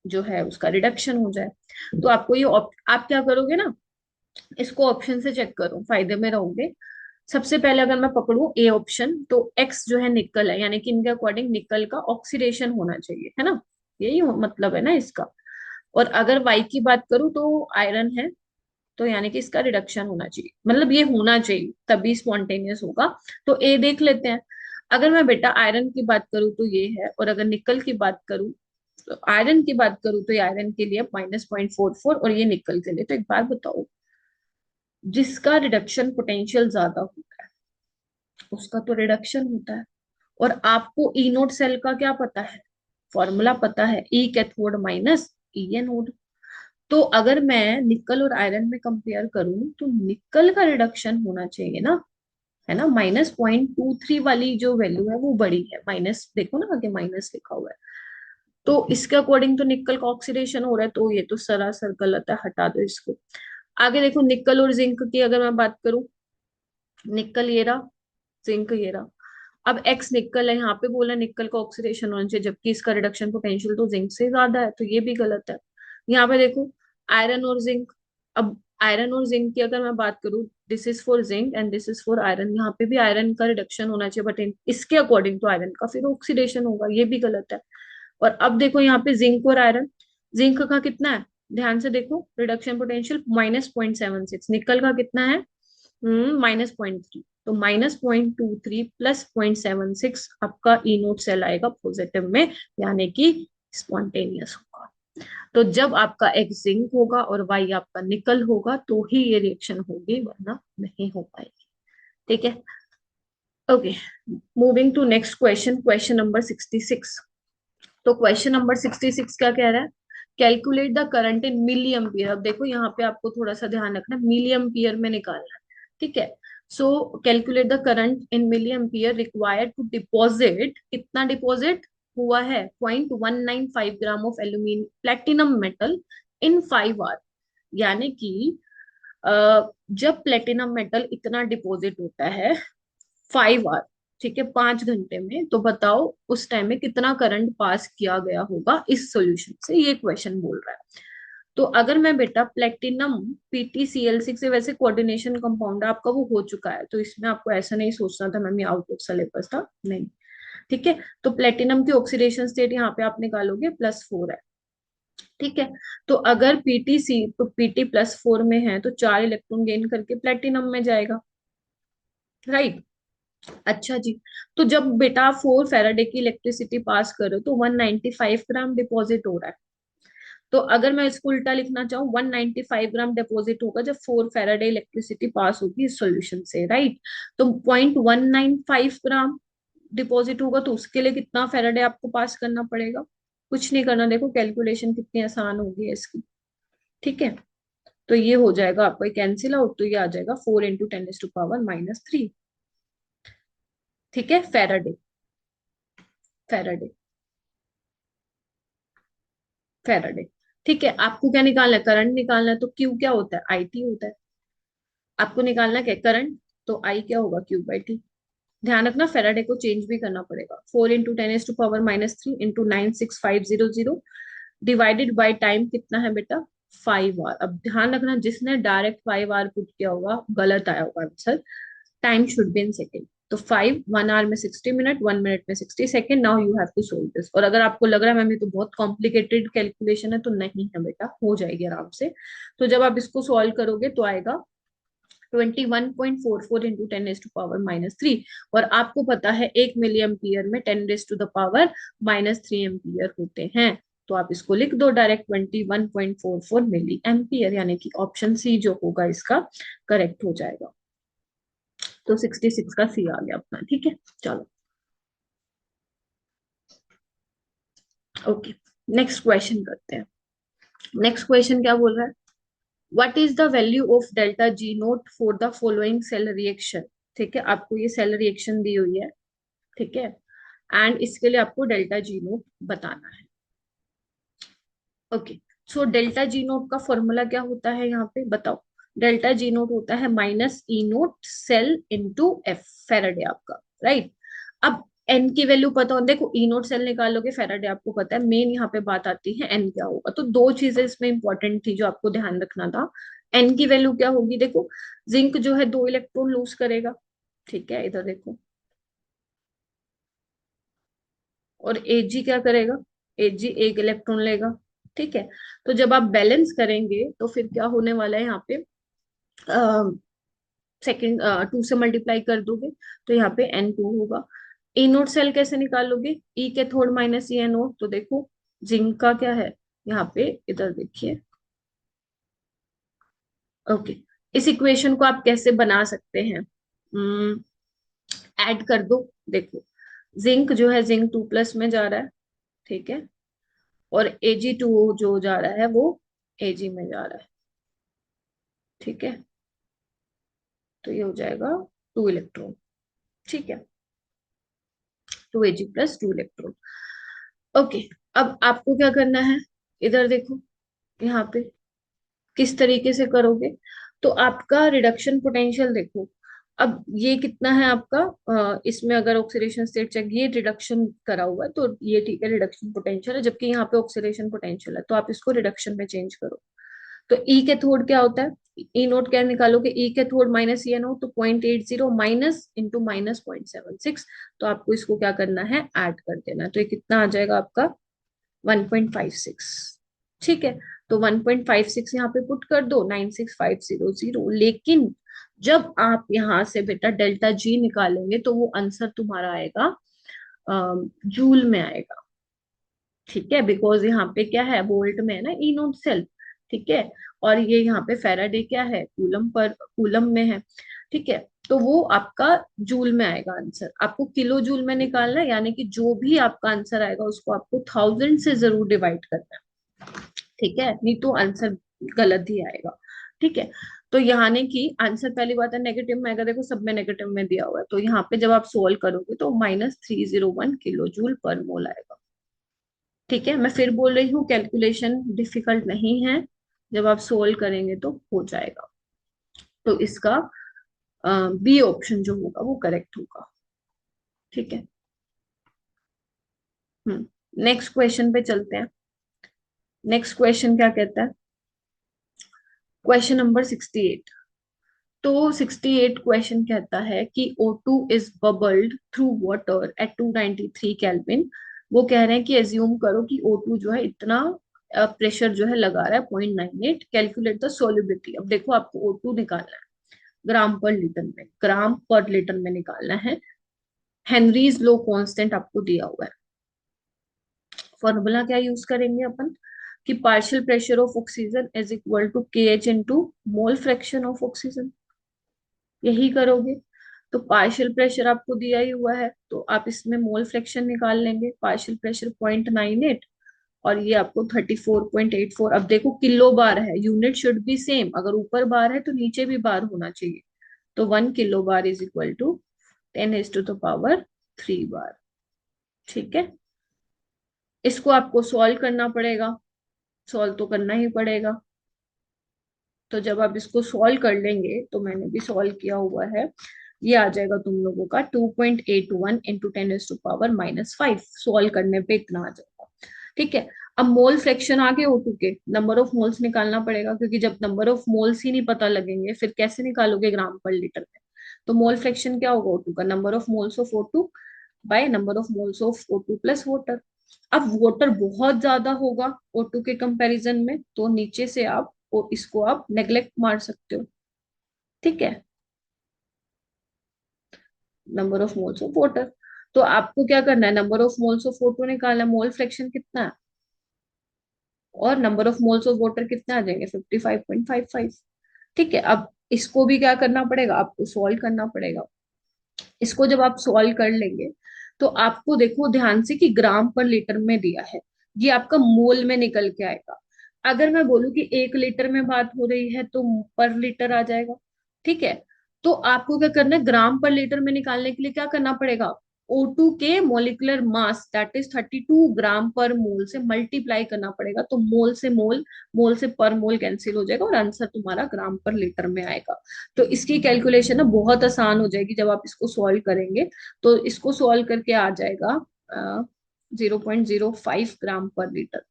जो है उसका रिडक्शन हो जाए। तो आपको ये आप क्या करोगे ना, इसको ऑप्शन से चेक करो, फायदे में रहोगे। सबसे पहले अगर मैं पकड़ूं ए ऑप्शन, तो एक्स जो है निकल है, यानी कि इनके अकॉर्डिंग निकल का ऑक्सीडेशन होना चाहिए, है ना, यही मतलब है ना इसका। और अगर वाई की बात करूं तो आयरन है, तो यानी कि इसका रिडक्शन होना चाहिए, मतलब ये होना चाहिए तभी स्पॉन्टेनियस होगा। तो ए देख लेते हैं। अगर मैं बेटा आयरन की बात करूं तो ये है, और अगर निकल की बात करूं, तो आयरन की बात करूं तो ये आयरन के लिए -0.44, और ये निकल के लिए, तो एक बार बताओ, जिसका रिडक्शन पोटेंशियल ज्यादा होता है उसका तो रिडक्शन होता है। और आपको ई नोड सेल का क्या पता है, फॉर्मूला पता है, ई कैथोड माइनस ई एनोड। तो अगर मैं निकल और आयरन में कंपेयर करूं तो निकल का रिडक्शन होना चाहिए ना, है ना, -0.23 वाली जो वैल्यू है वो बड़ी है, माइनस देखो ना आगे माइनस लिखा हुआ है। तो इसके अकॉर्डिंग तो निकल का ऑक्सीडेशन हो रहा है, तो ये तो सरासर गलत है, हटा दो इसको। आगे देखो निकल और जिंक की अगर मैं बात करूं, निकल ये रहा, जिंक ये रहा। अब एक्स निकल है, यहाँ पे बोला निकल का ऑक्सीडेशन होना चाहिए, जबकि इसका रिडक्शन पोटेंशियल तो जिंक से ज्यादा है, तो ये भी गलत है। यहाँ पे देखो आयरन और जिंक, अब आयरन और जिंक की अगर मैं बात करूँ, this is for zinc and this is for iron, यहाँ पे भी आयरन का रिडक्शन होना चाहिए, बट इसके अकॉर्डिंग तो आयरन का फिर ऑक्सीडेशन होगा, ये भी गलत है। और अब देखो यहाँ पे जिंक और आयरन, जिंक का कितना है, ध्यान से देखो, रिडक्शन पोटेंशियल -0.76, निकल का कितना है, -0.3, तो -0.23 प्लस 0.76 आपका ई नोट सेल आएगा पॉजिटिव में, यानी कि स्पॉन्टेनियस होगा। तो जब आपका एक्स जिंक होगा और वाई आपका निकल होगा तो ही ये रिएक्शन होगी, वरना नहीं हो पाएगी। ठीक है, okay, moving to next question, question number 66। तो क्वेश्चन नंबर 66 क्या कह रहा है, calculate the current in milliampere. अब देखो यहाँ पे आपको थोड़ा सा ध्यान रखना, मिली एम्पियर में निकालना है। ठीक है, so calculate the current in milliampere required to deposit, कितना डिपॉजिट हुआ है, 0.195 gram of aluminium platinum metal in 5 hour. यानी कि जब प्लेटिनम मेटल इतना डिपॉजिट होता है 5 आवर, ठीक है, 5 घंटे में, तो बताओ उस टाइम में कितना करंट पास किया गया होगा इस सॉल्यूशन से, ये क्वेश्चन बोल रहा है। तो अगर मैं बेटा प्लेटिनम PTCl6 से, वैसे कोऑर्डिनेशन कंपाउंड आपका वो हो चुका है, तो इसमें आपको ऐसा नहीं सोचना था मैम ये आउट ऑफ सिलेबस था, नहीं। ठीक है, तो प्लेटिनम की ऑक्सीडेशन स्टेट यहाँ पे आप निकालोगे +4 है। ठीक है, तो अगर PTC तो PT +4 में है, तो 4 इलेक्ट्रॉन गेन करके प्लेटिनम में जाएगा, राइट। अच्छा जी, तो जब बेटा आप 4 फैराडे की इलेक्ट्रिसिटी पास करो तो 195 ग्राम डिपॉजिट हो रहा है। तो अगर मैं इसको उल्टा लिखना चाहूँ, 195 ग्राम डिपॉजिट होगा जब 4 फैराडे इलेक्ट्रिसिटी पास होगी इस सॉल्यूशन से, राइट। तो 0.195 ग्राम डिपॉजिट होगा, तो उसके लिए कितना फैराडे आपको पास करना पड़ेगा, कुछ नहीं करना, देखो कैलकुलेशन कितनी आसान होगी इसकी। ठीक है, तो ये हो जाएगा आपको कैंसिल आउट, तो ये आ जाएगा 4 × 10⁻³ ठीक है, फैराडे, फैराडे, फैराडे। ठीक है, आपको क्या निकालना है, करंट निकालना है, तो क्यू क्या होता है, IT होता है। आपको निकालना क्या है, करंट, तो आई क्या होगा, Q/T। ध्यान रखना फैराडे को चेंज भी करना पड़ेगा, 4 × 10⁻³ इंटू 96500 डिवाइडेड बाई टाइम कितना है बेटा, 5 आवर। अब ध्यान रखना जिसने डायरेक्ट 5 आवर पुट किया होगा गलत आया होगा answer, time should be in second. तो 1 आवर में 60 मिनट, 1 मिनट में 60 second, now you have to solve this. और अगर आपको लग रहा है मैम ये तो बहुत कॉम्प्लिकेटेड कैलकुलेशन है, तो नहीं है बेटा, हो जाएगी आराम से। तो जब आप इसको सॉल्व करोगे तो आएगा 21.44 × 10⁻³ और आपको पता है 1 मिली एम्पियर में 10⁻³ -3 एम्पियर होते हैं। तो आप इसको लिख दो डायरेक्ट 21.44 मिली एम्पियर, यानी कि ऑप्शन सी जो होगा इसका करेक्ट हो जाएगा। तो 66 का सी आ गया अपना, ठीक है। चलो ओके, नेक्स्ट क्वेश्चन करते हैं। नेक्स्ट क्वेश्चन क्या बोल रहा है, what is the value of delta G naught for the following cell reaction. ठीक है, आपको ये सेल रिएक्शन दी हुई है, ठीक है, एंड इसके लिए आपको डेल्टा जी नोट बताना है। Okay, so delta G note का फॉर्मूला क्या होता है यहाँ पे बताओ। डेल्टा जी नोट होता है minus E naught cell into F, faraday आपका, राइट। अब एन की वैल्यू पता हो, देखो ई नोट सेल निकालोगे, फेराडे आपको पता है, मेन यहाँ पे बात आती है एन क्या होगा। तो दो चीजें इसमें इंपॉर्टेंट थी जो आपको ध्यान रखना था। एन की वैल्यू क्या होगी, देखो जिंक जो है 2 इलेक्ट्रॉन लूज करेगा, ठीक है, इधर देखो, और एजी क्या करेगा, एजी 1 इलेक्ट्रॉन लेगा, ठीक है। तो जब आप बैलेंस करेंगे तो फिर क्या होने वाला है यहाँ पे, सेकंड 2 से मल्टीप्लाई कर दोगे तो यहाँ पे N2 होगा। ई नोट सेल कैसे निकालोगे, ई के थोड़ माइनस ई एन ओ, तो देखो जिंक का क्या है यहाँ पे, इधर देखिए। ओके, इस इक्वेशन को आप कैसे बना सकते हैं, ऐड कर दो, देखो जिंक जो है जिंक 2 प्लस में जा रहा है, ठीक है, और Ag2 जो जा रहा है वो Ag में जा रहा है, ठीक है। तो ये हो जाएगा 2 इलेक्ट्रॉन, ठीक है, 2Ag+2 इलेक्ट्रॉन। ओके, अब आपको क्या करना है, इधर देखो, यहाँ पे किस तरीके से करोगे, तो आपका रिडक्शन पोटेंशियल देखो। अब ये कितना है आपका, इसमें अगर ऑक्सीडेशन स्टेट चेक, ये रिडक्शन करा हुआ है तो ये ठीक है, रिडक्शन पोटेंशियल है, जबकि यहाँ पे ऑक्सीडेशन पोटेंशियल है, तो आप इसको रिडक्शन में चेंज करो। तो ई कैथोड क्या होता है, ई नोट क्या निकालोगे, E cathode minus E anode, तो 0.80 माइनस इंटू माइनस 0.76, तो आपको इसको क्या करना है, ऐड कर देना है। तो ये कितना आ जाएगा आपका 1.56, ठीक है। तो 1.56 यहाँ पे पुट कर दो, 96500, लेकिन जब आप यहाँ से बेटा डेल्टा जी निकालेंगे तो वो आंसर तुम्हारा आएगा जूल में आएगा, ठीक है, बिकॉज यहाँ पे क्या है, वोल्ट में है ना ई नोट सेल, ठीक है, और ये यहाँ पे फेराडे क्या है, कूलम पर, कूलम में है, ठीक है। तो वो आपका जूल में आएगा आंसर, आपको किलो जूल में निकालना है, यानी कि जो भी आपका आंसर आएगा उसको आपको 1000 से जरूर डिवाइड करना है, ठीक है, नहीं तो आंसर गलत ही आएगा, ठीक है। तो यहाँ ने कि आंसर, पहली बात है नेगेटिव में आएगा, देखो सब में नेगेटिव में दिया हुआ है, तो यहाँ पे जब आप सोल्व करोगे तो -301 किलो जूल पर मोल आएगा, ठीक है। मैं फिर बोल रही हूँ कैलकुलेशन डिफिकल्ट नहीं है, जब आप सोल्व करेंगे तो हो जाएगा। तो इसका बी ऑप्शन जो होगा वो करेक्ट होगा, ठीक है। नेक्स्ट क्वेश्चन पे चलते हैं। नेक्स्ट क्वेश्चन क्या कहता है, क्वेश्चन नंबर 68। तो 68 क्वेश्चन कहता है कि O2 is bubbled through water at 293 kelvin. वो कह रहे हैं कि एज्यूम करो कि O2 जो है इतना प्रेशर जो है लगा रहा है 0.98, कैलकुलेट द सोल्युबिलिटी। अब देखो आपको O2 निकालना है ग्राम पर लीटर में, ग्राम पर लीटर में निकालना है। हेनरीज लो कांस्टेंट आपको दिया हुआ है। फॉर्मूला क्या यूज करेंगे अपन, कि partial pressure of oxygen is equal to K H into mole fraction of oxygen, यही करोगे। तो पार्शियल प्रेशर आपको दिया ही हुआ है, तो आप इसमें मोल फ्रैक्शन निकाल लेंगे, पार्शियल प्रेशर 0.98 और ये आपको 34.84। अब देखो किलो बार है, यूनिट शुड बी सेम, अगर ऊपर बार है तो नीचे भी बार होना चाहिए। तो 1 kilo bar is equal to 10⁻³ bar, ठीक है। इसको आपको सॉल्व करना पड़ेगा, सॉल्व तो करना ही पड़ेगा। तो जब आप इसको सॉल्व कर लेंगे, तो मैंने भी सॉल्व किया हुआ है, ये आ जाएगा तुम लोगों का 2.81 इंटू 10⁻⁻5, सॉल्व करने पे इतना आ जाएगा, ठीक है। अब मोल फ्रैक्शन आगे O2 के नंबर ऑफ मोल्स निकालना पड़ेगा, क्योंकि जब नंबर ऑफ मोल्स ही नहीं पता लगेंगे फिर कैसे निकालोगे ग्राम पर लीटर में। तो मोल फ्रैक्शन क्या होगा O2 का, number of moles of O2 by number of moles of O2 plus water. अब वाटर बहुत ज्यादा होगा O2 के कंपैरिजन में, तो नीचे से आप इसको आप नेग्लेक्ट मार सकते हो, ठीक है, number of moles of water. तो आपको क्या करना है, number of moles of O2 निकालना है, मोल फ्रैक्शन कितना है और number of moles of water कितने आ जाएंगे, 55.55। ठीक है, अब इसको भी क्या करना पड़ेगा, आपको सॉल्व करना पड़ेगा। इसको जब आप सॉल्व कर लेंगे तो आपको देखो ध्यान से कि ग्राम पर लीटर में दिया है, ये आपका मोल में निकल के आएगा। अगर मैं बोलूं कि 1 लीटर में बात हो रही है तो पर लीटर आ जाएगा। ठीक है, तो आपको क्या करना है, ग्राम पर लीटर में निकालने के लिए क्या करना पड़ेगा, O2 के मोलिकुलर मास दैट इज 32 ग्राम पर मोल से मल्टीप्लाई करना पड़ेगा। तो मोल से मोल, मोल से पर मोल कैंसिल हो जाएगा और आंसर तुम्हारा ग्राम पर लीटर में आएगा। तो इसकी कैलकुलेशन ना बहुत आसान हो जाएगी जब आप इसको सॉल्व करेंगे। तो इसको सॉल्व करके आ जाएगा 0.05 ग्राम पर लीटर।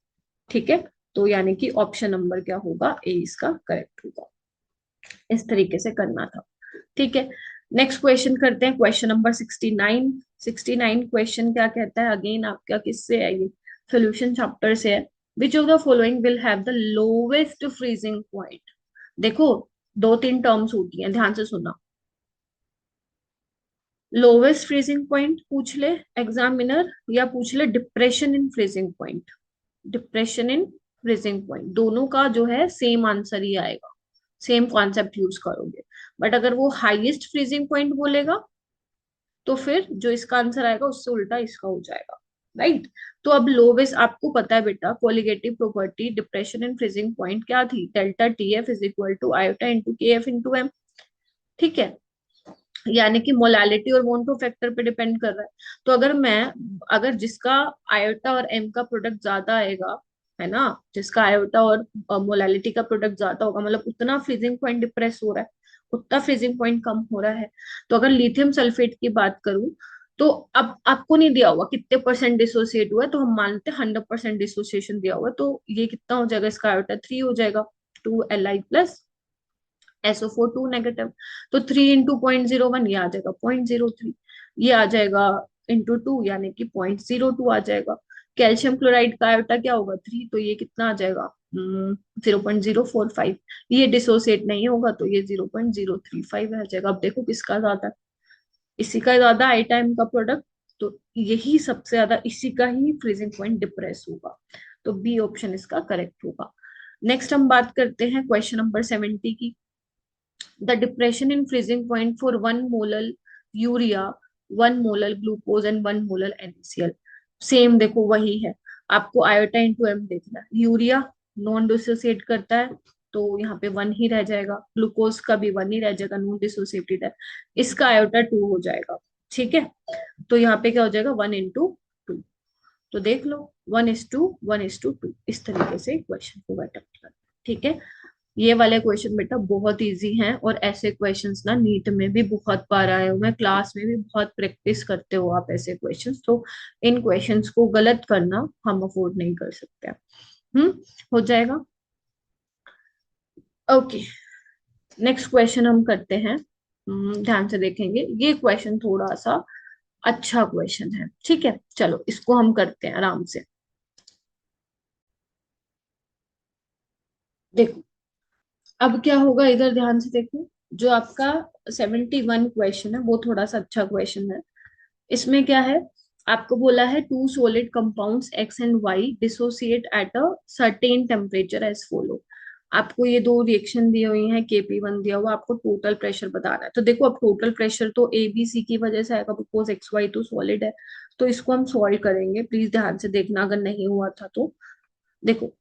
ठीक है, तो यानी कि ऑप्शन नंबर क्या होगा, ए इसका करेक्ट होगा। इस तरीके से करना था। ठीक है, नेक्स्ट क्वेश्चन करते हैं, क्वेश्चन नंबर 69। 69 क्वेश्चन क्या कहता है, अगेन आपका किससे है ये, सोल्यूशन चैप्टर से है। Which of the following will have the lowest freezing point. देखो, दो तीन टर्म्स होती हैं, ध्यान से सुनना। लोवेस्ट फ्रीजिंग पॉइंट पूछ ले एग्जामिनर, या पूछ ले depression in freezing point. Depression in freezing point, दोनों का जो है सेम आंसर ही आएगा, सेम कॉन्सेप्ट यूज करोगे। बट अगर वो हाईएस्ट फ्रीजिंग पॉइंट बोलेगा तो फिर जो इसका आंसर आएगा उससे उल्टा इसका हो जाएगा। राइट, तो अब लोवेस्ट आपको पता है बेटा, colligative property depression and freezing point क्या थी, delta T f is equal to iota into K f into m. ठीक है, यानी कि मोलालिटी और वोंटो फैक्टर पे डिपेंड कर रहा है। तो अगर जिसका आयोटा और एम का प्रोडक्ट ज्यादा आएगा, है ना, जिसका आयोटा और मोलालिटी का प्रोडक्ट ज्यादा होगा, मतलब उतना फ्रीजिंग पॉइंट डिप्रेस हो रहा है, उतना फ्रीजिंग पॉइंट कम हो रहा है। तो अगर लिथियम सल्फेट की बात करूं, तो अब आपको नहीं दिया हुआ कितने परसेंट डिसोसिएट हुआ है, तो हम मानते हैं 100% डिसोसिएशन दिया हुआ है, तो ये कितना हो जाएगा, इसका आयोटा 3 हो जाएगा, 2Li प्लस SO4 2 नेगेटिव। तो 3 × 0.01 ये आ जाएगा 0.03, ये आ जाएगा इंटू 2 यानी कि 0.02 आ जाएगा। कैल्शियम क्लोराइड का आयोटा क्या होगा, 3, तो ये कितना आ जाएगा, 0.045। ये डिसोसिएट नहीं होगा तो ये 0.035 आ जाएगा। अब देखो किसका ज्यादा है, इसी का ज्यादा आई टाइम का प्रोडक्ट, तो यही सबसे ज्यादा, इसी का ही फ्रीजिंग पॉइंट डिप्रेस होगा। तो बी ऑप्शन इसका करेक्ट होगा। नेक्स्ट हम बात करते हैं क्वेश्चन नंबर 70 की। The depression in freezing point for 1 molar urea, 1 molar glucose and 1 molar NaCl। Same देखो वही है, आपको आयोटा इंटू एम देखना है। यूरिया नॉन डिसोसिएट करता है तो यहाँ पे 1 ही रह जाएगा, ग्लूकोज का भी 1 ही रह जाएगा, नॉन डिसोसिएटेड है। इसका आयोटा 2 हो जाएगा। ठीक है, तो यहाँ पे क्या हो जाएगा, 1 × 2। तो देख लो, 1:1:2 इस तरीके से क्वेश्चन को अटेम्प्ट करना। ठीक है, ये वाले क्वेश्चन बेटा बहुत इजी हैं, और ऐसे क्वेश्चंस ना नीट में भी बहुत बार आए हुए हैं, क्लास में भी बहुत प्रैक्टिस करते हो आप ऐसे क्वेश्चंस, तो इन क्वेश्चंस को गलत करना हम अफोर्ड नहीं कर सकते। हम्म, हो जाएगा। ओके, नेक्स्ट क्वेश्चन हम करते हैं। ध्यान से देखेंगे, ये क्वेश्चन थोड़ा सा अच्छा क्वेश्चन है। ठीक है, चलो इसको हम करते हैं आराम से। देखो, अब क्या होगा, इधर ध्यान से देखो। जो आपका 71 क्वेश्चन है वो थोड़ा सा अच्छा क्वेश्चन है। इसमें क्या है, आपको बोला है two solid compounds X and Y dissociate at a certain temperature as follow. आपको ये दो रिएक्शन दी हुई हैं, KP1 दिया हुआ, आपको टोटल प्रेशर बताना है। तो देखो, अब टोटल प्रेशर तो ABC की वजह से आएगा, बिकॉज XY तो सॉलिड है। तो इसको हम सॉल्व करेंगे, प्लीज ध्यान से देखना अगर नहीं हुआ था तो। देखो,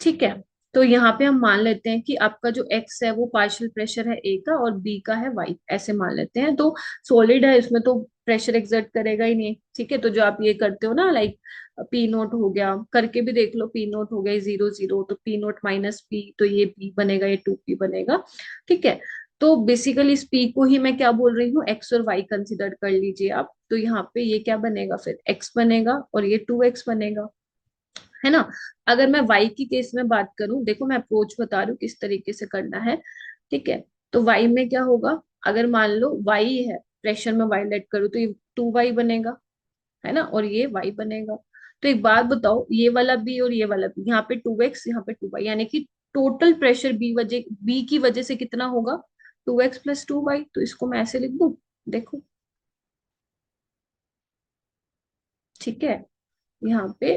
ठीक है, तो यहाँ पे हम मान लेते हैं कि आपका जो एक्स है वो पार्शियल प्रेशर है ए का, और बी का है वाई, ऐसे मान लेते हैं। तो सॉलिड है, इसमें तो प्रेशर एक्सर्ट करेगा ही नहीं। ठीक है, तो जो आप ये करते हो ना, लाइक P0 हो गया, करके भी देख लो, P0 हो गया 0 0, तो P0 माइनस पी, तो ये P बनेगा, ये 2P बनेगा। ठीक है, तो बेसिकली इस P को ही मैं क्या बोल रही हूँ, एक्स और वाई कंसिडर कर लीजिए आप। तो यहाँ पे ये क्या बनेगा, फिर एक्स बनेगा और ये 2x बनेगा, है ना। अगर मैं वाई की केस में बात करूं, देखो मैं अप्रोच बता रही हूँ किस तरीके से करना है। ठीक है, तो वाई में क्या होगा, अगर मान लो वाई है, प्रेशर में वाई लेट करूँ तो ये 2y बनेगा, है ना, और ये y बनेगा। तो एक बात बताओ, ये वाला b और ये वाला b, यहाँ पे 2x, यहाँ पे 2y, यानी कि टोटल प्रेशर b की वजह से कितना होगा, 2x + 2y। तो इसको मैं ऐसे लिख दूं, देखो। ठीक है, यहाँ पे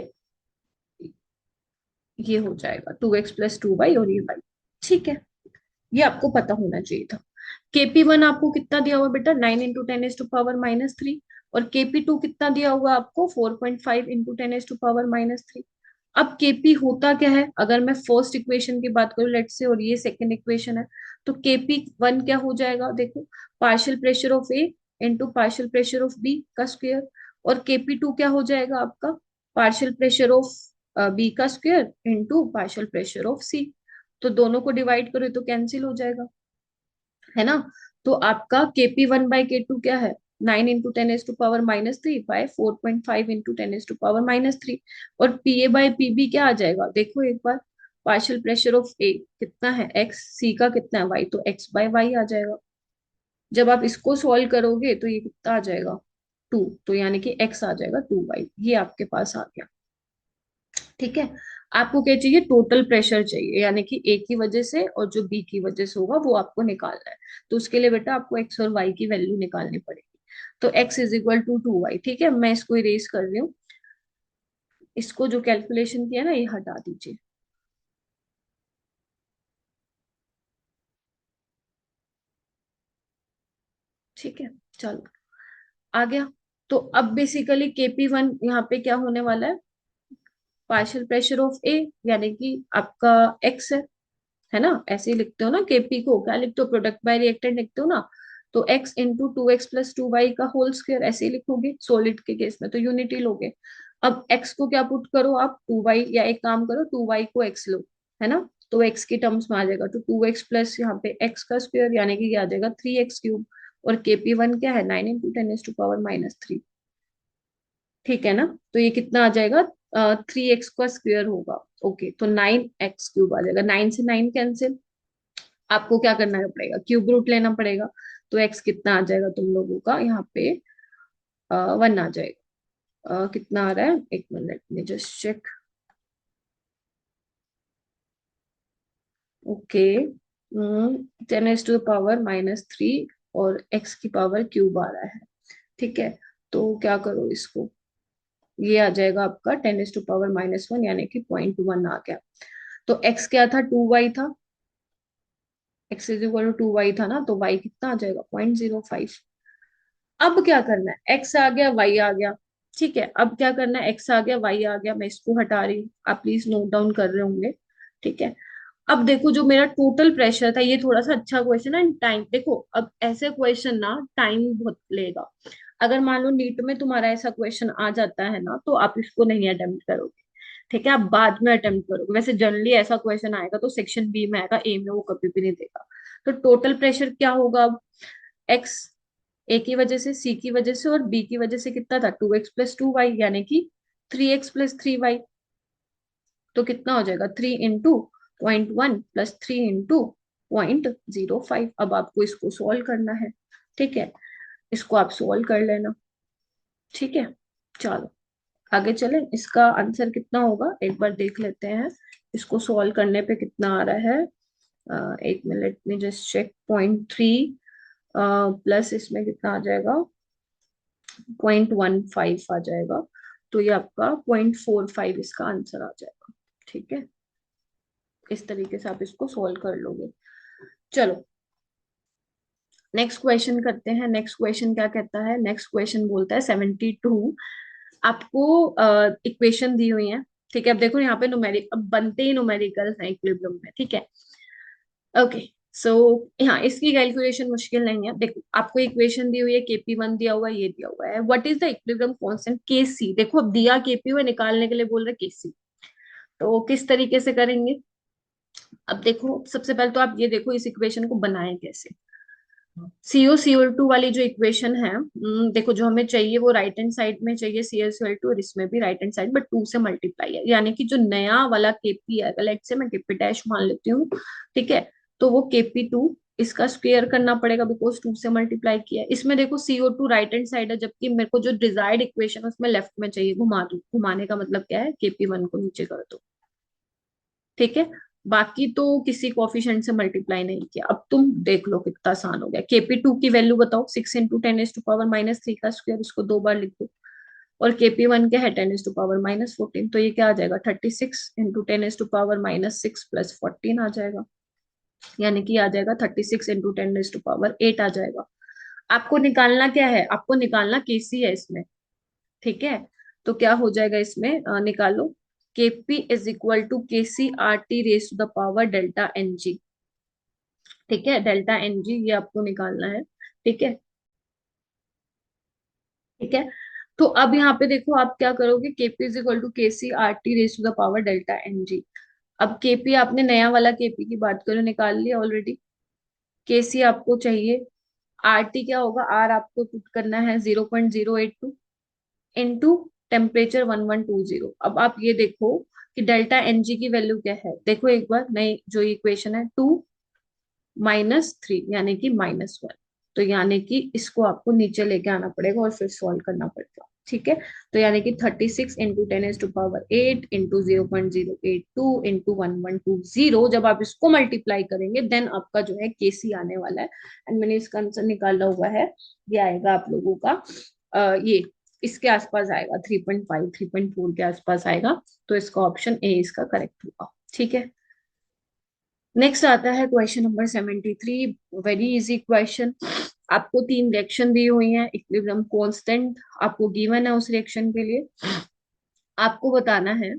ये हो जाएगा 2x+2y और ये y। ठीक है, ये आपको पता होना चाहिए था। KP1 आपको कितना दिया हुआ बेटा, 9 × 10⁻³ और KP2 कितना दिया हुआ आपको, 4.5 × 10⁻³ अब केपी होता क्या है, अगर मैं फर्स्ट इक्वेशन की बात करूं लेट से, और ये सेकंड इक्वेशन है, तो KP1 क्या हो जाएगा, देखो partial pressure of A into partial pressure of B का स्क्वायर, और KP2 क्या हो जाएगा आपका, पार्शियल प्रेशर ऑफ बी का square into partial pressure of C. तो दोनों को डिवाइड करो तो कैंसिल हो जाएगा, है ना। तो आपका KP1/K2 क्या है, 9 × 10⁻³ बाय 4.5 × 10⁻³ और PA/PB क्या आ जाएगा, देखो एक बार, पार्शियल प्रेशर ऑफ ए कितना है x, सी का कितना है y, तो x/y आ जाएगा। जब आप इसको सॉल्व करोगे तो ये कितना आ जाएगा, 2, तो यानी कि x आ जाएगा 2y, ये आपके पास आ गया। ठीक है, आपको क्या चाहिए, टोटल प्रेशर चाहिए, यानी कि ए की वजह से और जो बी की वजह से होगा वो आपको निकालना है। तो उसके लिए बेटा आपको एक्स और वाई की वैल्यू निकालनी पड़ेगी। तो x = 2y। ठीक है, मैं इसको इरेज कर रही हूँ, इसको जो कैलकुलेशन किया ना ये हटा दीजिए। ठीक है, चलो आ गया। तो अब बेसिकली KP1 यहाँ पे क्या होने वाला है, पार्शियल प्रेशर ऑफ ए, यानी कि आपका एक्स है ना, ऐसे ही लिखते हो ना, केपी को क्या लिखते हो, प्रोडक्ट बाय रिएक्टेंट लिखते हो ना, तो x × 2x+2y का होल स्क्वायर ऐसे ही लिखोगे, सॉलिड के केस में तो यूनिटी लोगे। अब x को क्या पुट करो आप, 2y, या एक काम करो 2y को x लो, है ना, तो x की टर्म्स में आ जाएगा, तो 2x प्लस यहाँ पे x का स्क्वायर यानी कि क्या आ जाएगा 3x³ और KP1 क्या है, 9 × 10⁻³ ठीक है ना। तो ये कितना आ जाएगा, 3x का स्क्वायर होगा। ओके, तो 9x³ आ जाएगा, 9 से 9 कैंसिल, आपको क्या करना पड़ेगा, क्यूब रूट लेना पड़ेगा। तो x कितना आ जाएगा तुम लोगों का यहाँ पे, 1 आ जाएगा। कितना आ रहा है, एक मिनट में जस्ट चेक। ओके, 10⁻³ और x की पावर क्यूब आ रहा है। ठीक है, तो क्या करो इसको, ये आ जाएगा आपका 10⁻⁻1 यानी कि 0.1 आ गया। तो x क्या था, 2y था, x = 2y था ना, तो y कितना आ जाएगा, 0.05। अब क्या करना है, x आ गया y आ गया। ठीक है, अब क्या करना है, x आ गया y आ गया, मैं इसको हटा रही हूँ, आप प्लीज नोट डाउन कर रहे होंगे। ठीक है, अब देखो जो मेरा टोटल प्रेशर था, ये थोड़ा सा अच्छा क्वेश्चन है, टाइम देखो, अब ऐसे क्वेश्चन ना टाइम बहुत लेगा। अगर मान लो नीट में तुम्हारा ऐसा क्वेश्चन आ जाता है ना, तो आप इसको नहीं अटेम्प्ट करोगे। ठीक है, आप बाद में अटेम्प्ट करोगे, वैसे जनरली ऐसा क्वेश्चन आएगा तो सेक्शन बी में आएगा, ए में वो कभी भी नहीं देगा। तो टोटल प्रेशर क्या होगा अब, एक्स ए की वजह से, सी की वजह से और बी की वजह से कितना था, 2x+2y यानी कि 3x+3y। तो कितना हो जाएगा, 3 × 0.1 प्लस 3 × 0.05। अब आपको इसको सॉल्व करना है। ठीक है, इसको आप सॉल्व कर लेना। ठीक है, चलो आगे चले, इसका आंसर कितना होगा एक बार देख लेते हैं, इसको सॉल्व करने पे कितना आ रहा है। एक मिनट में जस्ट चेक, 0.3 प्लस इसमें कितना आ जाएगा, 0.15 आ जाएगा। तो ये आपका 0.45 इसका आंसर आ जाएगा। ठीक है, इस तरीके से आप इसको सॉल्व कर लोगे। चलो नेक्स्ट क्वेश्चन करते हैं। नेक्स्ट क्वेश्चन क्या कहता है, नेक्स्ट क्वेश्चन बोलता है 72, आपको इक्वेशन दी हुई है। ठीक है, अब देखो यहाँ पे न्यूमेरिक, अब बनते ही न्यूमेरिकल है इक्विलिब्रियम में। ठीक है, ओके, सो यहाँ इसकी कैलकुलेशन मुश्किल नहीं है। देखो आपको इक्वेशन दी हुई है, KP1 दिया हुआ है, ये दिया हुआ है, what is the equilibrium constant KC। देखो अब दिया KP हुआ, निकालने के लिए बोल रहे KC, तो किस तरीके से करेंगे। अब देखो सबसे पहले तो आप ये देखो इस इक्वेशन को बनाएं कैसे। CO CO2 वाली जो इक्वेशन है, देखो जो हमें चाहिए वो राइट हैंड साइड में चाहिए CaCO2, और इसमें भी राइट हैंड साइड बट 2 से मल्टीप्लाई है, यानी कि जो नया वाला KP है, लेट से मैं KP डैश मान लेती हूँ। ठीक है, तो वो KP2 इसका स्क्वायर करना पड़ेगा बिकॉज 2 से मल्टीप्लाई किया है। इसमें देखो CO2 राइट हैंड साइड है, जबकि मेरे को जो डिजायर्ड इक्वेशन है उसमें लेफ्ट में चाहिए, घुमा दू, घुमाने का मतलब क्या है, KP1 को नीचे कर दो। ठीक है, बाकी तो किसी कोफिशिएंट से मल्टीप्लाई नहीं किया। अब तुम देख लो कितना आसान हो गया, KP2 की वैल्यू बताओ, 6 × 10⁻³ -3 का स्क्वायर, इसको 2 बार लिख दो। और Kp1 क्या है 10⁻⁻14, तो ये क्या आ जाएगा 36 इंटू 10⁻⁻6 प्लस 14 आ जाएगा, यानी कि आ जाएगा 36 इंटू 10⁸ आ जाएगा। आपको निकालना क्या है, आपको निकालना केसी है इसमें, ठीक है। तो क्या हो जाएगा इसमें, निकालो, Kp is equal to KC RT⁻⁻, delta n g, ठीक है, डेल्टा एन जी ये आपको निकालना है, ठीक है, ठीक है। तो अब यहाँ पे देखो आप क्या करोगे, Kp is equal to KC RT⁻⁻, delta n g. अब केपी आपने नया वाला केपी की बात करो निकाल लिया ऑलरेडी, केसी आपको चाहिए, आरटी क्या होगा, आर आपको पुट करना है 0.082 इंटू टेम्परेचर 1120। अब आप ये देखो कि डेल्टा एनजी की वैल्यू क्या है, देखो एक बार नई जो इक्वेशन है, 2 - 3 यानी कि -1, तो यानी कि इसको आपको नीचे लेके आना पड़ेगा और फिर सॉल्व करना पड़ेगा, ठीक है। तो यानी कि 36 इंटू 10⁸ इंटू 0.082 इंटू 1120, जब आप इसको मल्टीप्लाई करेंगे देन आपका जो है केसी आने वाला है। एंड मैंने इसका आंसर निकाला हुआ है, ये आएगा आप लोगों का ये इसके आसपास आएगा, 3.5 3.4 के आसपास आएगा, तो इसका ऑप्शन ए इसका करेक्ट होगा, ठीक है। नेक्स्ट आता है question number 73, very easy question. आपको तीन रिएक्शन दी हुई है, इक्विलिब्रियम कांस्टेंट आपको गिवन है उस रिएक्शन के लिए, आपको बताना है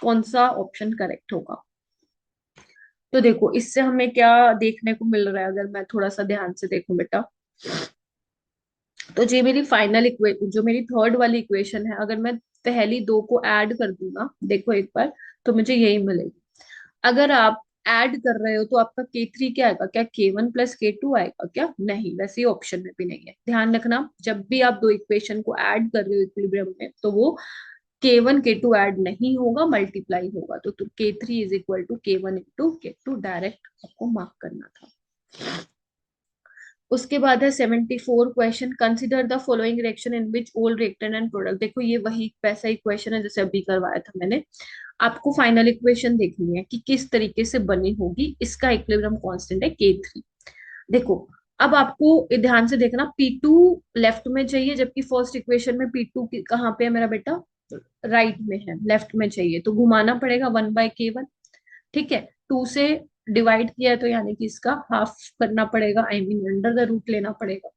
कौन सा ऑप्शन करेक्ट होगा। तो देखो इससे हमें क्या देखने को मिल रहा है, अगर मैं थोड़ा सा ध्यान से देखूं बेटा, तो जो मेरी फाइनल इक्वेशन, जो मेरी थर्ड वाली इक्वेशन है, अगर मैं पहली दो को ऐड कर दूं ना, देखो एक बार, तो मुझे यही मिलेगी। अगर आप ऐड कर रहे हो तो आपका K3 क्या आएगा, क्या K1 प्लस K2 आएगा क्या, नहीं, वैसे ही ऑप्शन में भी नहीं है। ध्यान रखना जब भी आप दो इक्वेशन को ऐड कर रहे हो इक्विलिब्रियम में, तो वो K1 K2 ऐड नहीं होगा, मल्टीप्लाई होगा, तो K3 is equal to K1 into K2 direct आपको मार्क करना था। उसके बाद है 74 question, consider the following reaction in which all reactant and product. देखो ये वही वैसा इक्वेशन है जैसे अभी करवाया था मैंने, आपको फाइनल इक्वेशन देखनी है कि किस तरीके से बनी होगी, इसका इक्विलिब्रियम कांस्टेंट है K3। देखो अब आपको ध्यान से देखना, P2 लेफ्ट में चाहिए, जबकि फर्स्ट इक्वेशन में P2 कहाँ पे है मेरा बेटा, राइट में है, लेफ्ट में चाहिए, तो घुमाना पड़ेगा 1/K1, ठीक है। 2 से डिवाइड किया है तो यानी कि इसका हाफ करना पड़ेगा, I mean under the root लेना पड़ेगा।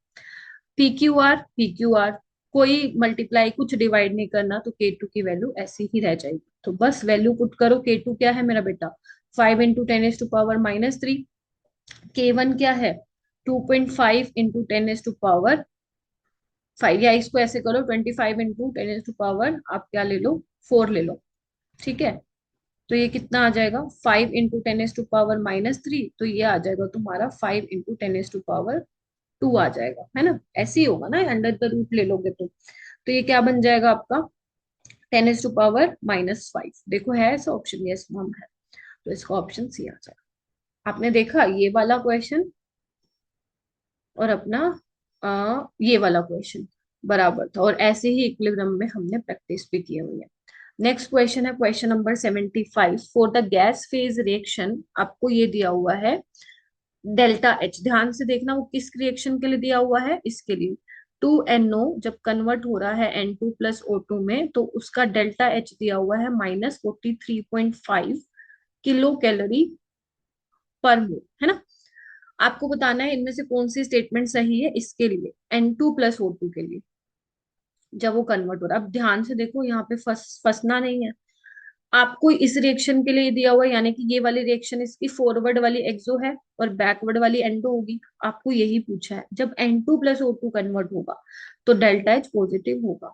पी क्यू आर कोई मल्टीप्लाई कुछ डिवाइड नहीं करना, तो K2 की वैल्यू ऐसी ही रह जाएगी, तो बस वैल्यू पुट करो। K2 क्या है मेरा बेटा, 5 इंटू 10⁻⁻3, K1 क्या है 2.5 इंटू 10⁻5, या इसको ऐसे करो 25 इंटू 10⁻, आप क्या ले लो 4 ले लो, ठीक है। तो ये कितना आ जाएगा 5 इंटू 10⁻⁻3, तो ये आ जाएगा तुम्हारा 5 इंटू 10⁻2 आ जाएगा, है ना, ऐसे ही होगा ना, अंडर द रूट ले लोगे तो ये क्या बन जाएगा आपका 10⁻⁻5। देखो है ऐसा ऑप्शन, यस मैम है, तो इसका ऑप्शन सी आ जाएगा। आपने देखा ये वाला क्वेश्चन और अपना ये वाला क्वेश्चन बराबर था, और ऐसे ही इक्विलिब्रियम में हमने प्रैक्टिस भी की हुई है। नेक्स्ट क्वेश्चन है question number 75, for the gas phase reaction आपको ये दिया हुआ है डेल्टा एच, ध्यान से देखना वो किस रिएक्शन के लिए दिया हुआ है, इसके लिए 2NO जब कन्वर्ट हो रहा है N2 प्लस O2 में, तो उसका डेल्टा एच दिया हुआ है -43.5 किलो कैलोरी पर मोल, है ना। आपको बताना है इनमें से कौन सी स्टेटमेंट सही है इसके लिए, N2 प्लस O2 के लिए जब वो कन्वर्ट हो रहा है। अब ध्यान से देखो यहाँ पे फंसना नहीं है, आपको इस रिएक्शन के लिए दिया हुआ है, यानी कि ये वाली रिएक्शन इसकी फॉरवर्ड वाली एक्सो है और बैकवर्ड वाली एंडो होगी, आपको यही पूछा है। जब N2 प्लस O2 कन्वर्ट होगा तो डेल्टा एच पॉजिटिव होगा,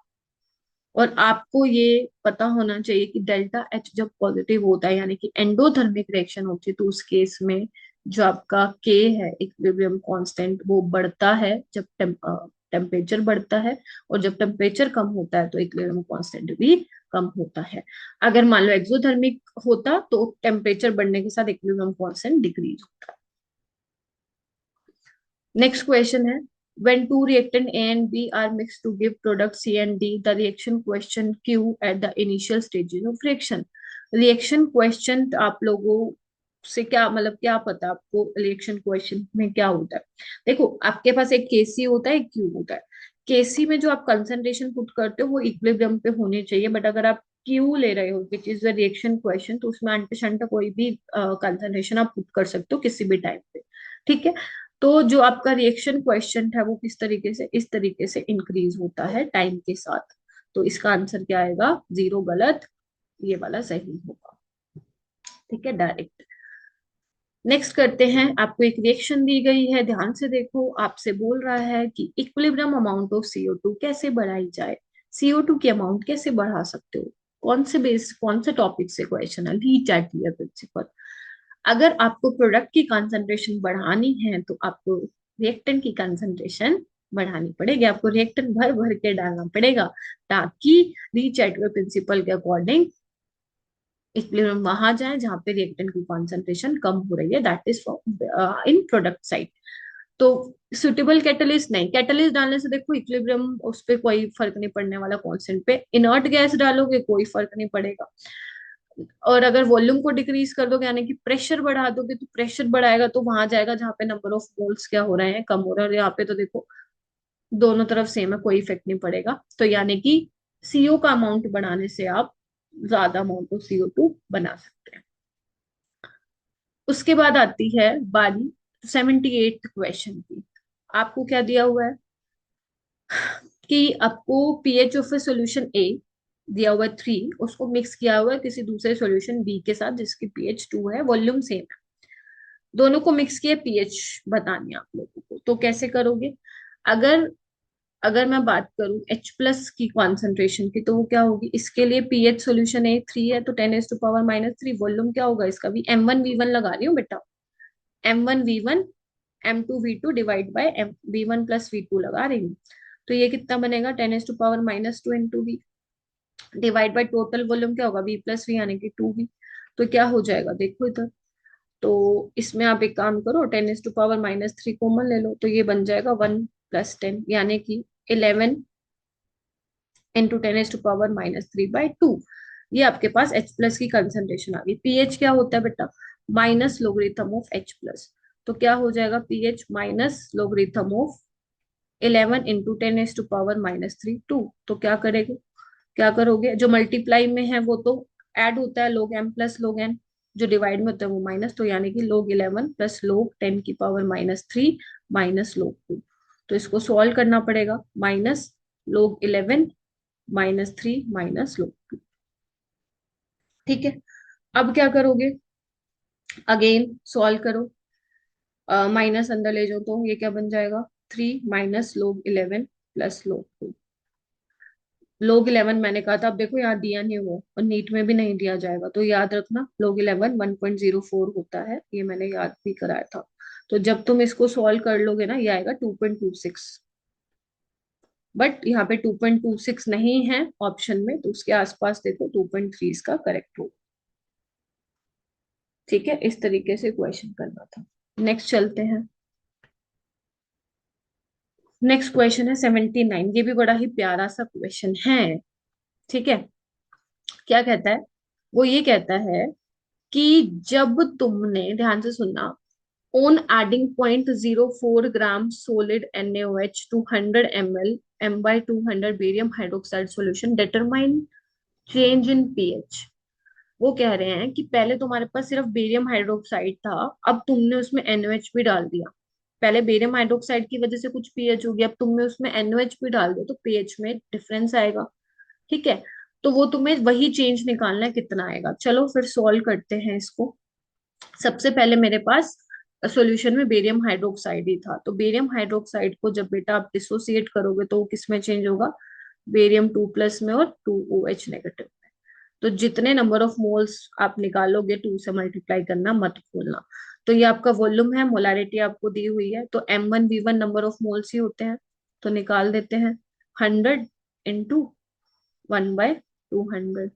और आपको ये पता होना चाहिए कि डेल्टा एच जब पॉजिटिव होता है यानी कि एंडोथर्मिक रिएक्शन होती है, तो उस केस में जो आपका के है इक्विलिब्रियम कांस्टेंट वो बढ़ता है जब टेम्परेचर बढ़ता है, और जब टेम्परेचर कम होता है तो इक्विलिब्रियम कांस्टेंट भी कम होता है। अगर मान लो एक्सोथर्मिक होता तो टेम्परेचर बढ़ने के साथ इक्विलिब्रियम कांस्टेंट डिक्रीज होता है। नेक्स्ट क्वेश्चन है, when two reactant A and B are mixed to give product C and D, the reaction question Q at the initial stages of reaction। Reaction question आप लोगों से क्या मतलब, क्या पता आपको रिएक्शन क्वेश्चन में क्या होता है। देखो आपके पास एक केसी होता है, एक क्यू होता है। केसी में जो आप कंसंट्रेशन पुट करते हो वो इक्विलिब्रियम पे होने चाहिए, बट अगर आप क्यू ले रहे हो which is the reaction question, तो उसमें अंट शंट कोई भी कंसंट्रेशन आप पुट कर सकते हो किसी भी टाइम पे। ठीक है। तो जो आपका रिएक्शन क्वेश्चन है वो किस तरीके से, इस तरीके से इंक्रीज होता है टाइम के साथ। तो इसका आंसर क्या आएगा, 0 गलत, ये वाला सही होगा। ठीक है, डायरेक्ट। नेक्स्ट करते हैं, आपको एक रिएक्शन दी गई है, ध्यान से देखो, आपसे बोल रहा है कि इक्विलिब्रियम अमाउंट ऑफ CO2 कैसे बढ़ाई जाए। CO2 की अमाउंट कैसे बढ़ा सकते हो, कौन से बेस, कौन से टॉपिक से क्वेश्चन है, लीच एट क्लियर प्रिंसिपल। अगर आपको प्रोडक्ट की कंसंट्रेशन बढ़ानी है तो आपको रिएक्टेंट की कंसंट्रेशन बढ़ानी पड़ेगी, आपको रिएक्टेंट भर भर के डालना पड़ेगा, ताकि रीच एट प्रिंसिपल के अकॉर्डिंग इक्विलिब्रियम वहां जाए जहां पे रिएक्टेंट की कॉन्सेंट्रेशन कम हो रही है, that is for in product side. तो सुटेबल कैटलिस्ट नहीं, कैटलिस्ट डालने से देखो इक्विलिब्रियम उस पर कोई फर्क नहीं पड़ने वाला, कांस्टेंट पे। इनर्ट गैस डालोगे कोई फर्क नहीं पड़ेगा। और अगर वॉल्यूम को डिक्रीज कर दोगे, यानी कि प्रेशर बढ़ा दोगे, तो प्रेशर बढ़ाएगा तो वहां जाएगा जहां पे नंबर ऑफ मोल्स क्या हो रहे हैं, कम हो रहे हैं। और यहाँ पे तो देखो दोनों तरफ सेम है, कोई इफेक्ट नहीं पड़ेगा। तो यानी कि CO का अमाउंट बढ़ाने से आप ज्यादा अमाउंट ऑफ CO2 बना सकते हैं। उसके बाद आती है बारी 78th क्वेश्चन की। आपको क्या दिया हुआ है कि आपको pH ऑफ ए सॉल्यूशन ए दिया हुआ है 3, उसको मिक्स किया हुआ है किसी दूसरे सॉल्यूशन बी के साथ जिसकी pH 2 है, वॉल्यूम सेम है, दोनों को मिक्स किया, pH बतानी है आप लोगों को। तो कैसे करोगे, अगर अगर मैं बात करूं H प्लस की कॉन्सेंट्रेशन की, तो वो क्या होगी, इसके लिए pH सॉल्यूशन ए 3 है तो 10⁻⁻3, वॉल्यूम क्या होगा इसका भी, M1V1 लगा रही हूँ बेटा, M1V1 M2V2 divide by V1 plus V2 लगा रही हूँ। तो ये कितना बनेगा, 10⁻⁻2 into v, divide by total volume क्या होगा, V प्लस वी यानी कि 2V। तो क्या हो जाएगा देखो इधर, तो इसमें आप एक काम करो, 10⁻⁻3 कॉमन ले लो, तो ये बन जाएगा 1 + 10 यानी कि 11 इंटू 10⁻⁻3/2। ये आपके पास H प्लस की कंसंट्रेशन आ गई। pH क्या होता है बेटा, minus logarithm of H plus. तो क्या हो जाएगा, pH minus logarithm of 11 into 10⁻⁻3 2। तो क्या करोगे, जो मल्टीप्लाई में है वो तो ऐड होता है, log m plus log n, जो डिवाइड में होता है वो माइनस, तो यानी कि log 11 plus log 10⁻³ minus log 2। तो इसको सॉल्व करना पड़ेगा, माइनस log 11 -3 माइनस log 2। ठीक है, अब क्या करोगे, अगेन सॉल्व करो, माइनस अंदर ले जाओ तो ये क्या बन जाएगा, 3 minus log 11 plus log 2। log 11 मैंने कहा था, अब देखो यहाँ दिया नहीं हुआ और नीट में भी नहीं दिया जाएगा, तो याद रखना log 11 1.04 होता है, ये मैंने याद भी कराया था। तो जब तुम इसको सॉल्व कर लोगे ना, ये आएगा 2.26, बट यहाँ पे 2.26 नहीं है ऑप्शन में, तो उसके आसपास देखो 2.3 इसका करेक्ट होगा। ठीक है, इस तरीके से क्वेश्चन करना था। नेक्स्ट चलते हैं, नेक्स्ट क्वेश्चन है 79, ये भी बड़ा ही प्यारा सा क्वेश्चन है। ठीक है, क्या कहता है, वो ये कहता है कि जब तुमने, ध्यान से सुनना, on adding 0.04 gram solid NaOH to 100 ml M/200 barium hydroxide solution determine change in pH। वो कह रहे हैं कि पहले तुम्हारे पास सिर्फ बेरियम हाइड्रोक्साइड था, अब तुमने उसमें NaOH भी डाल दिया। पहले बेरियम हाइड्रोक्साइड की वजह से कुछ पीएच हो गया, अब तुमने उसमें NaOH भी डाल दिया, तो पीएच में डिफरेंस आएगा। ठीक है, तो वो तुम्हें वही चेंज निकालना है, कितना आएगा। चलो फिर सॉल्व करते हैं इसको। सबसे पहले मेरे पास सॉल्यूशन में बेरियम हाइड्रोक्साइड ही था, तो बेरियम हाइड्रोक्साइड को जब बेटा आप डिसोसिएट करोगे तो वो किस में चेंज होगा, Barium 2+ में और 2OH नेगेटिव। तो जितने नंबर ऑफ मोल्स आप निकालोगे 2 से मल्टीप्लाई करना मत भूलना। तो ये आपका वॉल्यूम है, मोलारिटी आपको दी हुई है, तो M1V1 नंबर ऑफ मोल्स ही होते हैं, तो निकाल देते हैं, 100 इंटू 1/200।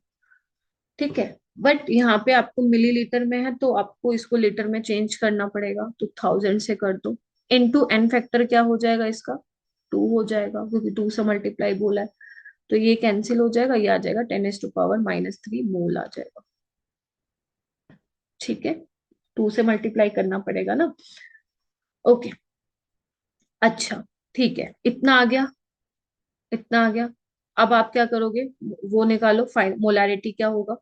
ठीक है, बट यहाँ पे आपको मिलीलीटर में है तो आपको इसको लीटर में चेंज करना पड़ेगा, तो 1000 से कर दो, इंटू एन फैक्टर क्या हो जाएगा इसका, 2 हो जाएगा, क्योंकि 2 से मल्टीप्लाई बोला है। तो ये कैंसिल हो जाएगा, ये आ जाएगा 10⁻⁻³ मोल आ जाएगा। ठीक है, 2 से मल्टीप्लाई करना पड़ेगा ना। ओके, अच्छा, ठीक है, इतना आ गया। इतना आ गया। अब आप क्या करोगे, वो निकालो, फाइन मोलैरिटी क्या होगा,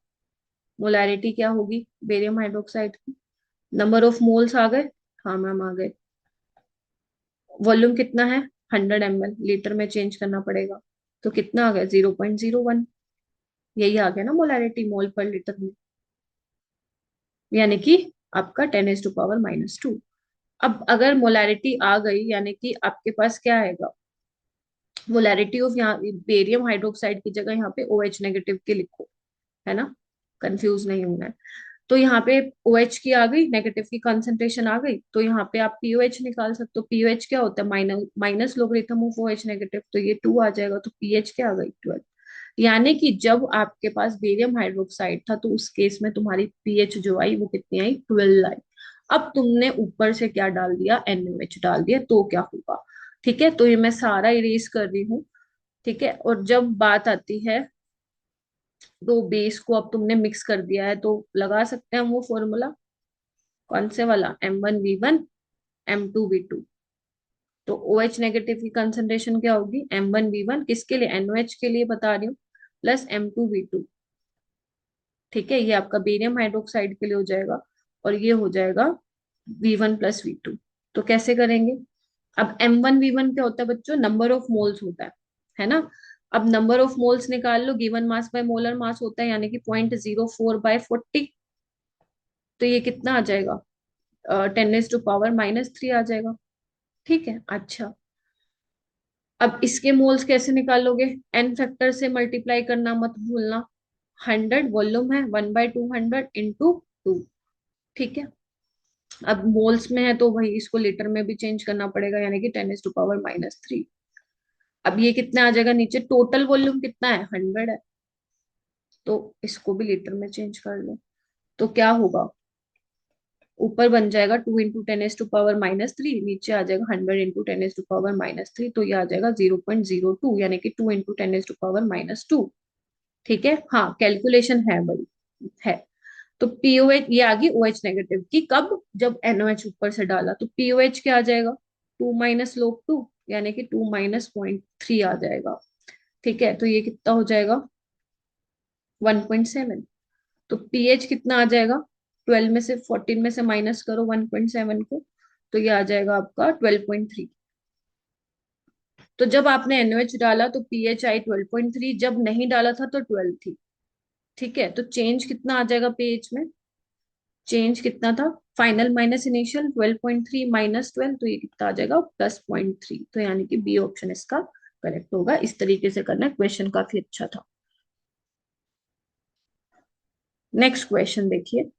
मोलैरिटी क्या होगी बेरियम हाइड्रोक्साइड की। नंबर ऑफ मोल्स आ गए, हाँ मैम आ गए। वॉल्यूम कितना है, 100 ml, लीटर में चेंज करना पड़ेगा। तो कितना आ गया, 0.01। यही आ गया ना मोलैरिटी, मोल पर लीटर में, यानी कि आपका 10⁻⁻²। अब अगर मोलैरिटी आ गई, यानी कि आपके पास क्या आएगा, मोलैरिटी ऑफ, यहाँ बेरियम हाइड्रोक्साइड की जगह यहाँ पे OH नेगेटिव के लिखो, है ना, कंफ्यूज नहीं होना है। तो यहाँ पे OH की आ गई, नेगेटिव की कंसंट्रेशन आ गई, तो यहाँ पे आप POH निकाल सकते हो। POH क्या होता है, minus minus logarithm of OH negative, तो ये 2 आ जाएगा, तो पीएच क्या आ गई, 12। यानी कि जब आपके पास बेरियम हाइड्रोक्साइड था तो उस केस में तुम्हारी पीएच जो आई वो कितनी आई, 12 आई। अब तुमने ऊपर से क्या डाल दिया, NaOH डाल दिया, तो क्या होगा। ठीक है, तो ये मैं सारा इरेज कर रही हूँ। ठीक है, और जब बात आती है, तो बेस को अब तुमने मिक्स कर दिया है, तो लगा सकते हैं हम वो फॉर्मूला, कौन से वाला, M1V1 M2V2। तो OH नेगेटिव की कंसंट्रेशन क्या होगी, M1V1 किसके लिए, NOH के लिए बता रही हूँ, प्लस M2V2। ठीक है, ये आपका बेरियम हाइड्रोक्साइड के लिए हो जाएगा, और ये हो जाएगा V1 + V2। तो कैसे करेंगे, अब M1V1 क्या होता है बच्चों, नंबर ऑफ मोल्स होता है ना। अब नंबर ऑफ मोल्स निकाल लो, given mass by molar mass होता है, यानी कि 0.04/40। तो ये कितना आ जाएगा, 10⁻⁻³ आ जाएगा। ठीक है, अच्छा। अब इसके मोल्स कैसे निकालोगे, एन फैक्टर से मल्टीप्लाई करना मत भूलना। 100 वॉल्यूम है, 1/200 × 2। ठीक है, अब मोल्स में है तो वही इसको लीटर में भी चेंज करना पड़ेगा, यानी कि 10⁻⁻³ अब ये कितना आ जाएगा नीचे, टोटल वॉल्यूम कितना है, 100 है, तो इसको भी लीटर में चेंज कर लो। तो क्या होगा, ऊपर बन जाएगा 2 × 10⁻⁻3, नीचे आ जाएगा 100 × 10⁻⁻3, तो ये आ जाएगा 0.02, यानी कि 2 × 10⁻⁻²। ठीक है, हाँ कैलकुलेशन है बड़ी, है। तो पीओएच ये आ गई OH नेगेटिव की, कब, जब NOH ऊपर से डाला, तो पीओएच क्या आ जाएगा, 2 - log 2, यानी कि 2 - 0.3 आ जाएगा। ठीक है, तो ये कितना हो जाएगा, 1.7। तो पीएच कितना आ जाएगा, 12 में से 14 में से माइनस करो 1.7 को, तो ये आ जाएगा आपका 12.3। तो जब आपने NOH डाला तो पीएच आई 12.3, जब नहीं डाला था तो 12 थी। ठीक है, तो चेंज कितना आ जाएगा पीएच में, चेंज कितना था, फाइनल माइनस इनिशियल, 12.3 -12, तो ये कितना आ जाएगा, +0.3। तो यानी कि बी ऑप्शन इसका करेक्ट होगा। इस तरीके से करना, क्वेश्चन काफी अच्छा था। नेक्स्ट क्वेश्चन देखिए,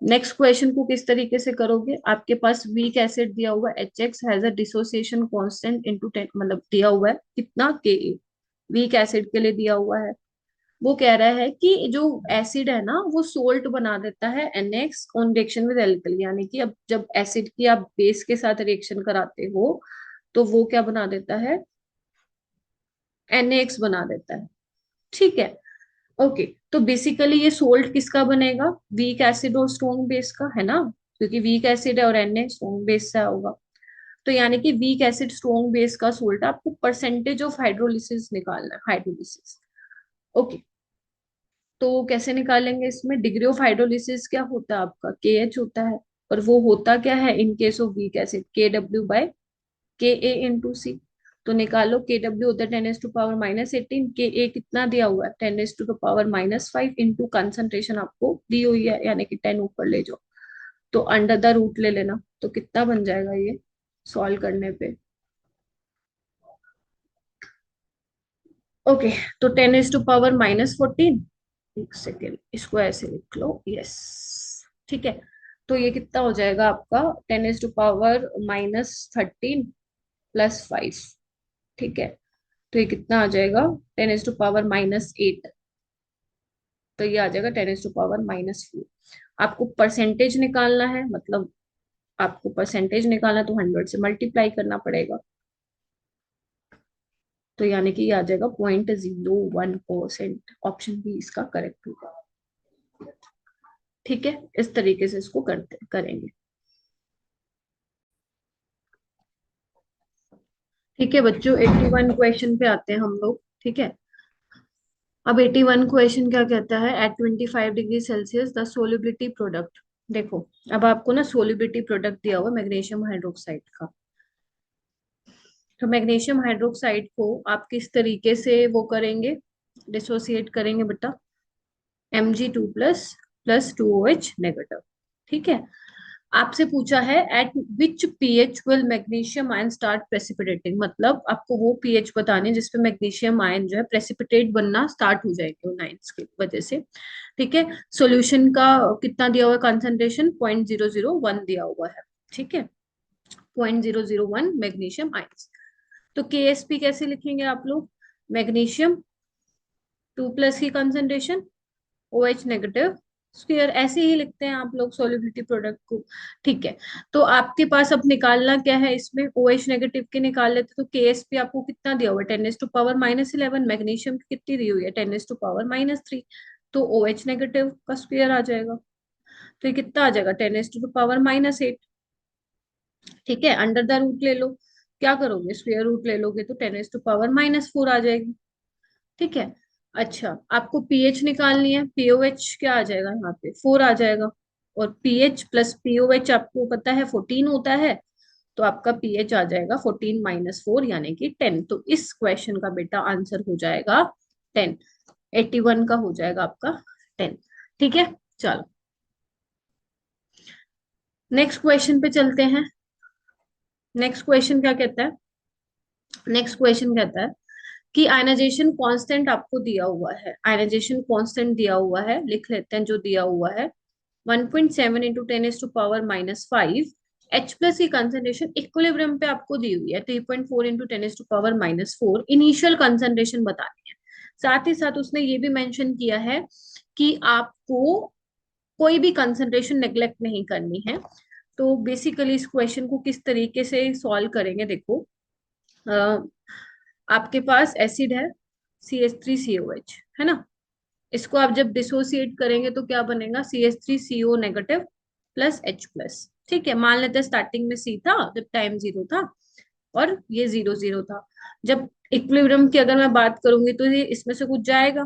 नेक्स्ट क्वेश्चन को किस तरीके से करोगे, आपके पास वीक एसिड दिया हुआ है, HX has a dissociation constant into 10, मतलब दिया हुआ है कितना, Ka, वीक एसिड के लिए दिया हुआ है। वो कह रहा है कि जो एसिड है ना वो सोल्ट बना देता है NX on reaction with alkali, यानी कि अब जब एसिड की आप बेस के साथ रिएक्शन कराते हो तो वो क्या बना देता है, NaX बना देता है। ठीक है, ओके। तो बेसिकली ये सोल्ट किसका बनेगा, वीक एसिड और स्ट्रॉन्ग बेस का, है ना, क्योंकि वीक एसिड है और Na स्ट्रॉन्ग बेस से होगा। तो यानी कि वीक एसिड स्ट्रॉन्ग बेस का सोल्ट, आपको परसेंटेज ऑफ हाइड्रोलिसिस निकालना है, हाइड्रोलिसिस। ओके, तो कैसे निकालेंगे, इसमें डिग्री ऑफ हाइड्रोलिसिस क्या होता है आपका, KH होता है। और वो होता क्या है in case of weak acid, KW/Ka × C। तो निकालो, KW होता है 10⁻⁻18, Ka कितना दिया हुआ है, 10⁻⁻5 इंटू कंसंट्रेशन आपको दी हुई है, यानी कि 10 ऊपर ले जाओ, तो अंडर द रूट ले लेना, तो कितना बन जाएगा ये सॉल्व करने पे। ओके, तो 10⁻⁻14, एक सेकेंड इसको ऐसे लिख लो, यस। ठीक है, तो ये कितना हो जाएगा आपका, 10⁻⁻13 +5। ठीक है, तो ये कितना आ जाएगा, 10⁻⁻8, तो ये आ जाएगा 10⁻⁻4। आपको परसेंटेज निकालना है, मतलब आपको परसेंटेज निकालना है तो 100 से मल्टीप्लाई करना पड़ेगा, तो यानी कि ये आ जाएगा 0.01%, ऑप्शन बी इसका करेक्ट होगा। ठीक है, इस तरीके से इसको करते करेंगे। ठीक है बच्चों, 81 क्वेश्चन पे आते हैं हम लोग। ठीक है, अब 81 क्वेश्चन क्या कहता है, at 25 degree Celsius the solubility product. देखो, अब आपको ना सोलिबिलिटी प्रोडक्ट दिया हुआ मैग्नीशियम हाइड्रोक्साइड का। तो मैग्नीशियम हाइड्रोक्साइड को आप किस तरीके से वो करेंगे, डिसोसिएट करेंगे बेटा, Mg2+ प्लस 2OH-। ठीक है, आपसे पूछा है eight which pH will magnesium ion start precipitating, मतलब आपको वो पीएच बताने जिसपे मैग्नीशियम आयन जो है प्रेसिपिटेट बनना स्टार्ट हो जाएंगे उन आयंस की वजह से। ठीक है, सॉल्यूशन का कितना दिया हुआ है, कंसंट्रेशन 0.001 दिया हुआ है। ठीक है, 0.001 मैग्नीशियम आयंस। तो केएसपी कैसे लिखेंगे आप लोग, मैग्नीशियम 2+ की कंसंट्रेशन, OH- स्क्वायर, ऐसे ही लिखते हैं आप लोग सॉल्युबिलिटी प्रोडक्ट को। ठीक है, तो आपके पास अब निकालना क्या है, इसमें OH- के निकाल लेते, तो केएसपी आपको कितना दिया हुआ है, 10⁻⁻11। मैग्नीशियम की कितनी दी हुई है, 10⁻3। तो OH- का स्क्वायर आ जाएगा। तो ये कितना आ जाएगा, 10⁻⁻8। ठीक है, अंडर द रूट ले लो, क्या करोगे, स्क्वायर रूट ले लोगे तो 10⁻⁻4 आ जाएगी। ठीक है, अच्छा आपको पीएच निकालनी है, पीओएच क्या आ जाएगा यहाँ पे, 4 आ जाएगा। और पीएच प्लस पीओएच आपको पता है 14 होता है, तो आपका पीएच आ जाएगा 14 - 4 यानी कि 10। तो इस क्वेश्चन का बेटा आंसर हो जाएगा 10। 81 का हो जाएगा आपका 10। ठीक है, चलो नेक्स्ट क्वेश्चन पे चलते हैं। नेक्स्ट क्वेश्चन क्या कहता है, नेक्स्ट क्वेश्चन कहता है कि आयनाइजेशन कांस्टेंट आपको दिया हुआ है, आयनाइजेशन कांस्टेंट दिया हुआ है, लिख लेते हैं जो दिया हुआ है, 1.7 इंटू 10⁻⁻5। H+ की कंसंट्रेशन इक्विलिब्रियम पे आपको दी हुई है 3.4 इंटू 10⁻⁻4। इनिशियल कंसंट्रेशन बतानी है। साथ ही साथ उसने ये भी मेंशन किया है कि आपको कोई भी कंसंट्रेशन नेग्लेक्ट नहीं करनी है। तो बेसिकली इस क्वेश्चन को किस तरीके से सॉल्व करेंगे, देखो, आपके पास एसिड है CH3COH, है ना, इसको आप जब डिसोसिएट करेंगे तो क्या बनेगा, CH3CO- प्लस H+। ठीक है, मान लेते हैं स्टार्टिंग में C था जब टाइम 0 था, और ये 0 0 था। जब इक्विलिब्रियम की अगर मैं बात करूंगी तो ये इसमें से कुछ जाएगा,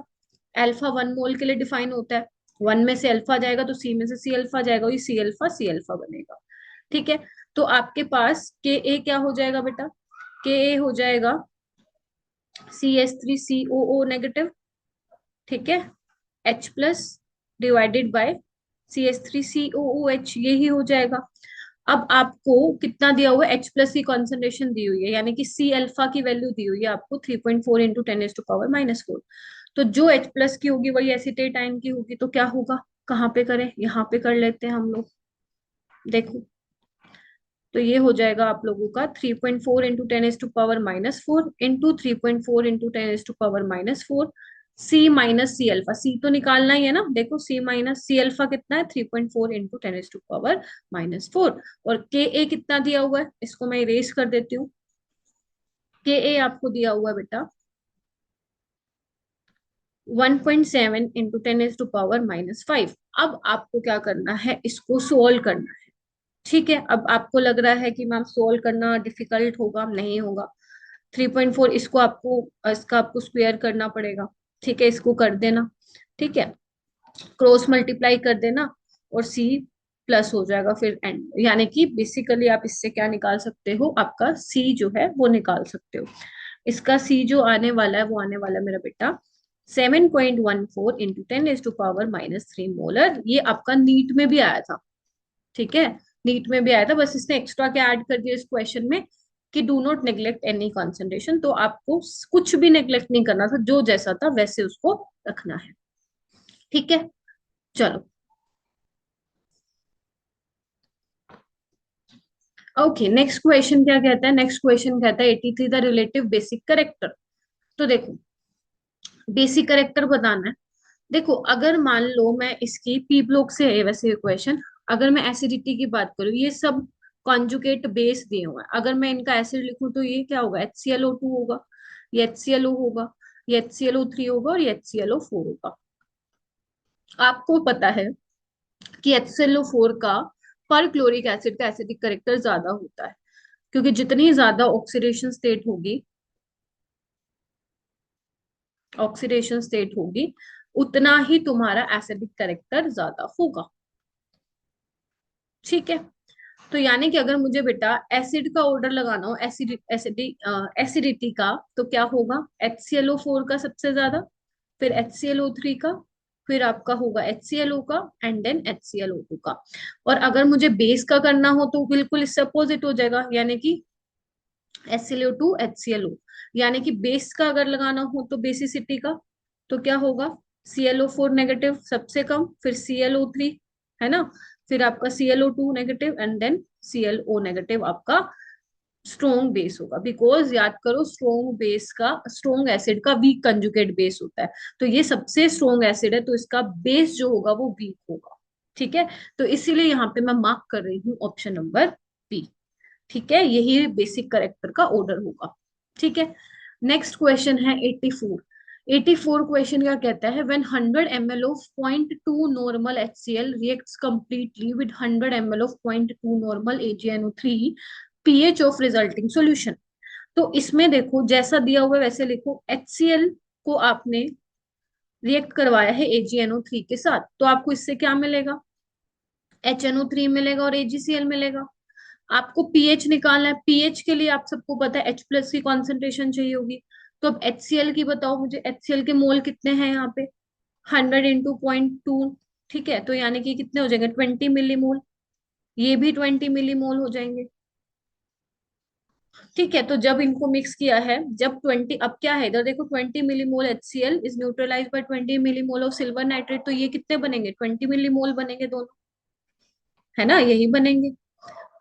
अल्फा 1 मोल के लिए डिफाइन होता है, 1 में से अल्फा जाएगा तो C में से C अल्फा जाएगा, ये C अल्फा बनेगा। ठीक है, तो आपके पास Ka क्या हो जाएगा बेटा, Ka हो जाएगा CH3COO-। ठीक है, H+ डिवाइडेड बाय CH3COOH, यही हो जाएगा। अब आपको कितना दिया हुआ है, H+ की कॉन्सेंट्रेशन दी हुई है, यानी कि C अल्फा की वैल्यू दी हुई है आपको 3.4 इंटू 10⁻⁻4। तो जो H+ की होगी वही एसीटेट आयन की होगी, तो क्या होगा, कहाँ पे करें, यहाँ पे कर लेते हैं हम लोग। देखो, तो ये हो जाएगा आप लोगों का 3.4 into 10⁻⁻4 into 3.4 into 10⁻⁻4। C - C alpha, C तो निकालना ही है ना, देखो C - C अल्फा कितना है, 3.4 इंटू 10⁻⁻4। और Ka कितना दिया हुआ है, इसको मैं इरेज कर देती हूँ। Ka आपको दिया हुआ है बेटा 1.7 इंटू 10⁻⁻5। अब आपको क्या करना है, इसको सोल्व करना है। ठीक है, अब आपको लग रहा है कि मैम सोल्व करना डिफिकल्ट होगा, नहीं होगा। 3.4, इसको आपको, इसका आपको स्क्वायर करना पड़ेगा। ठीक है, इसको कर देना। ठीक है, क्रॉस मल्टीप्लाई कर देना, और C+ हो जाएगा फिर एंड, यानी कि बेसिकली आप इससे क्या निकाल सकते हो, आपका C जो है वो निकाल सकते हो। इसका C जो आने वाला है वो आने वाला है मेरा बेटा 7.14 इंटू 10⁻⁻3 मोलर। ये आपका नीट में भी आया था। ठीक है, नीट में भी आया था, बस इसने एक्स्ट्रा क्या ऐड कर दिया इस क्वेश्चन में, कि do not neglect any concentration. तो आपको कुछ भी नेग्लेक्ट नहीं करना था, जो जैसा था वैसे उसको रखना है। ठीक है, चलो ओके, नेक्स्ट क्वेश्चन क्या कहता है, नेक्स्ट क्वेश्चन कहता है 83 द रिलेटिव बेसिक करेक्टर। तो देखो, बेसिक करेक्टर बताना है। देखो, अगर मान लो मैं इसकी पी ब्लॉक से है वैसे क्वेश्चन, अगर मैं एसिडिटी की बात करूँ, ये सब कॉन्जुगेट बेस दिए हुए हैं, अगर मैं इनका एसिड लिखूं तो ये क्या होगा, HClO2 होगा, ये HClO होगा, ये HClO3 होगा, और ये HClO4 होगा। आपको पता है कि HClO4 का पर क्लोरिक एसिड का एसिडिक करेक्टर ज्यादा होता है। क्योंकि जितनी ज्यादा ऑक्सीडेशन स्टेट होगी, ऑक्सीडेशन स्टेट होगी, उतना ही तुम्हारा एसिडिक कैरेक्टर ज्यादा होगा। ठीक है। तो यानी कि अगर मुझे बेटा एसिड का ऑर्डर लगाना हो, एसिडिटी का, तो क्या होगा, HClO4 का सबसे ज्यादा, फिर HClO3 का, फिर आपका होगा HClO का, एंड देन HClO2 का। और अगर मुझे बेस का करना हो तो बिल्कुल इससे अपोजिट हो जाएगा, यानी कि HClO2 HClO, यानी कि बेस का अगर लगाना हो तो बेसिसिटी का, तो क्या होगा, ClO4 नेगेटिव सबसे कम, फिर ClO3, है ना, फिर आपका ClO2 negative, and then ClO negative आपका स्ट्रोंग बेस होगा। बिकॉज याद करो, स्ट्रोंग बेस का, स्ट्रोंग एसिड का वीक कंजुगेट बेस होता है, तो ये सबसे स्ट्रोंग एसिड है, तो इसका बेस जो होगा वो वीक होगा। ठीक है। तो इसीलिए यहाँ पे मैं मार्क कर रही हूँ ऑप्शन नंबर बी। ठीक है, यही बेसिक करेक्टर का ऑर्डर होगा। ठीक है। नेक्स्ट क्वेश्चन है 84। 84 क्वेश्चन क्या कहता है, when 100 ml of 0.2 normal HCl reacts completely with 100 ml of 0.2 normal AgNO3, pH of resulting solution. तो इसमें देखो, जैसा दिया हुआ है वैसे लिखो, HCl को आपने रिएक्ट करवाया है AgNO3 के साथ, तो आपको इससे क्या मिलेगा, HNO3 मिलेगा और AgCl मिलेगा। आपको पीएच निकालना है, पीएच के लिए आप सबको पता है H+ की कॉन्सेंट्रेशन चाहिए होगी। तो अब HCl की बताओ मुझे, HCl के मोल कितने हैं यहाँ पे, 100 × 0.2। ठीक है, तो यानी कि कितने हो जाएंगे, 20 मिलीमोल। ये भी 20 मिलीमोल हो जाएंगे। ठीक है, तो जब इनको मिक्स किया है, जब 20, अब क्या है इधर देखो, 20 millimole HCl is neutralize by 20 millimole of silver nitrate, तो ये कितने बनेंगे, 20 मिलीमोल बनेंगे दोनों, है ना, यही बनेंगे।